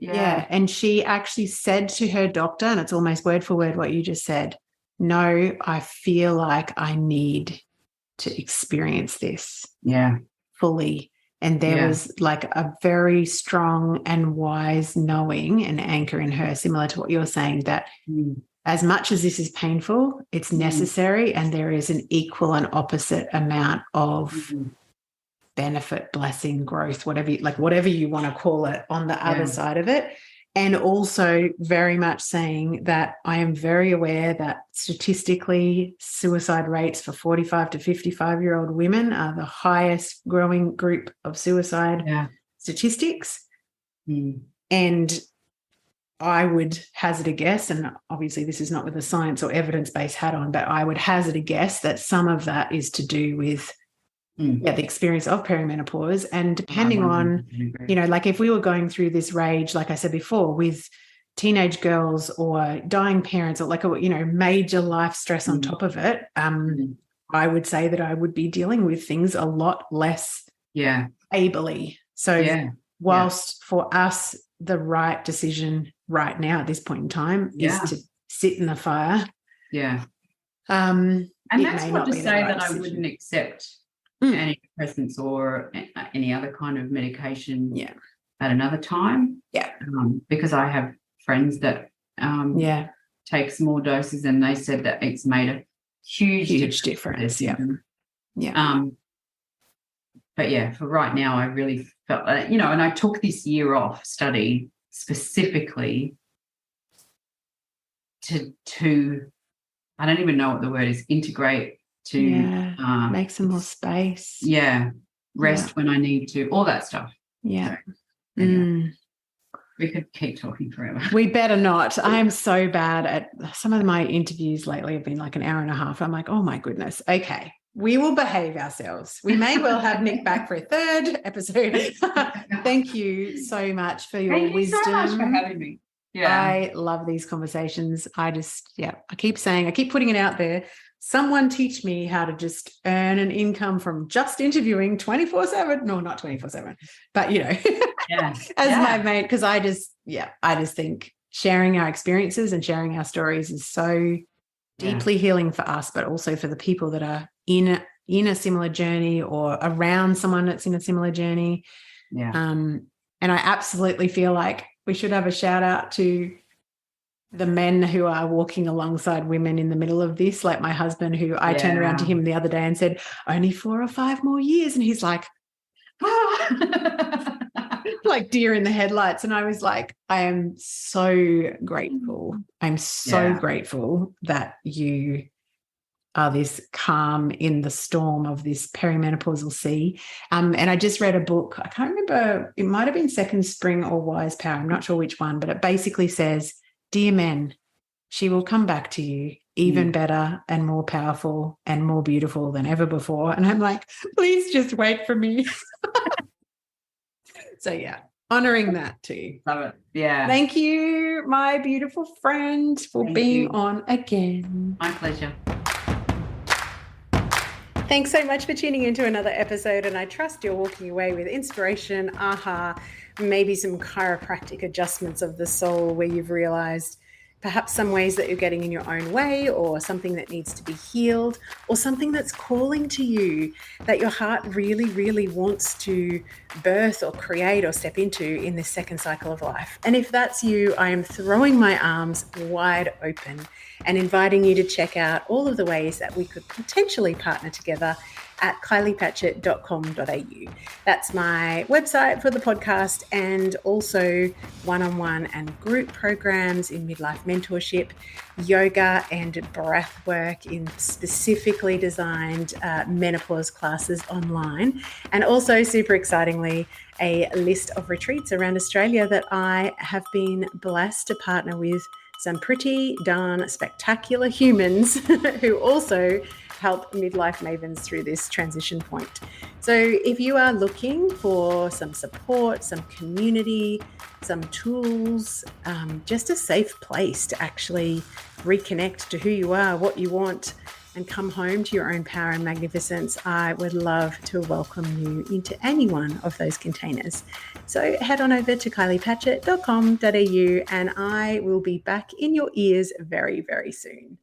And she actually said to her doctor, and it's almost word for word what you just said, no, I feel like I need to experience this fully. And there was like a very strong and wise knowing and anchor in her, similar to what you're saying, that as much as this is painful, it's necessary, and there is an equal and opposite amount of benefit, blessing, growth, whatever you want to call it on the other side of it. And also very much saying that I am very aware that statistically suicide rates for 45 to 55-year-old women are the highest growing group of suicide statistics. And I would hazard a guess, and obviously this is not with a science or evidence-based hat on, but I would hazard a guess that some of that is to do with the experience of perimenopause. And depending on, like if we were going through this rage, like I said before, with teenage girls or dying parents or like a, major life stress on top of it, I would say that I would be dealing with things a lot less ably. So whilst for us, the right decision right now at this point in time is to sit in the fire. And that's not to say that I wouldn't accept antidepressants or any other kind of medication at another time. Because I have friends that take small doses, and they said that it's made a huge difference. But for right now, I really felt that, and I took this year off study specifically to I don't even know what the word is, integrate, to make some more space. Rest when I need to, all that stuff. So, anyway, we could keep talking forever. We better not. I am so bad at some of my interviews lately have been like an hour and a half. I'm like, oh my goodness. Okay. We will behave ourselves. We may well have Nick back for a third episode. Thank you so much for your wisdom. Thank you so much for having me. I love these conversations. I keep putting it out there. Someone teach me how to just earn an income from just interviewing 24/7. No, not 24/7, but as my mate, because I just think sharing our experiences and sharing our stories is so deeply healing for us, but also for the people that are in a similar journey or around someone that's in a similar journey. Yeah. And I absolutely feel like we should have a shout out to the men who are walking alongside women in the middle of this, like my husband, who I turned around to him the other day and said, only 4 or 5 more years. And he's like, like deer in the headlights. And I was like, I am so grateful. I'm so grateful that you are this calm in the storm of this perimenopausal sea. And I just read a book. I can't remember. It might have been Second Spring or Wise Power. I'm not sure which one, but it basically says, dear men, she will come back to you even better and more powerful and more beautiful than ever before. And I'm like, please just wait for me. So, yeah, honoring that too. Love it. Yeah. Thank you, my beautiful friend, for being on again. My pleasure. Thanks so much for tuning into another episode, and I trust you're walking away with inspiration, aha, maybe some chiropractic adjustments of the soul where you've realized perhaps some ways that you're getting in your own way, or something that needs to be healed, or something that's calling to you that your heart really, really wants to birth or create or step into in this second cycle of life. And if that's you, I am throwing my arms wide open and inviting you to check out all of the ways that we could potentially partner together at kyliepatchett.com.au. That's my website for the podcast, and also one-on-one and group programs in midlife mentorship, yoga and breath work in specifically designed menopause classes online, and also, super excitingly, a list of retreats around Australia that I have been blessed to partner with some pretty darn spectacular humans who also help midlife mavens through this transition point. So if you are looking for some support, some community, some tools, just a safe place to actually reconnect to who you are, what you want, and come home to your own power and magnificence, I would love to welcome you into any one of those containers. So head on over to kyliepatchett.com.au, and I will be back in your ears very, very soon.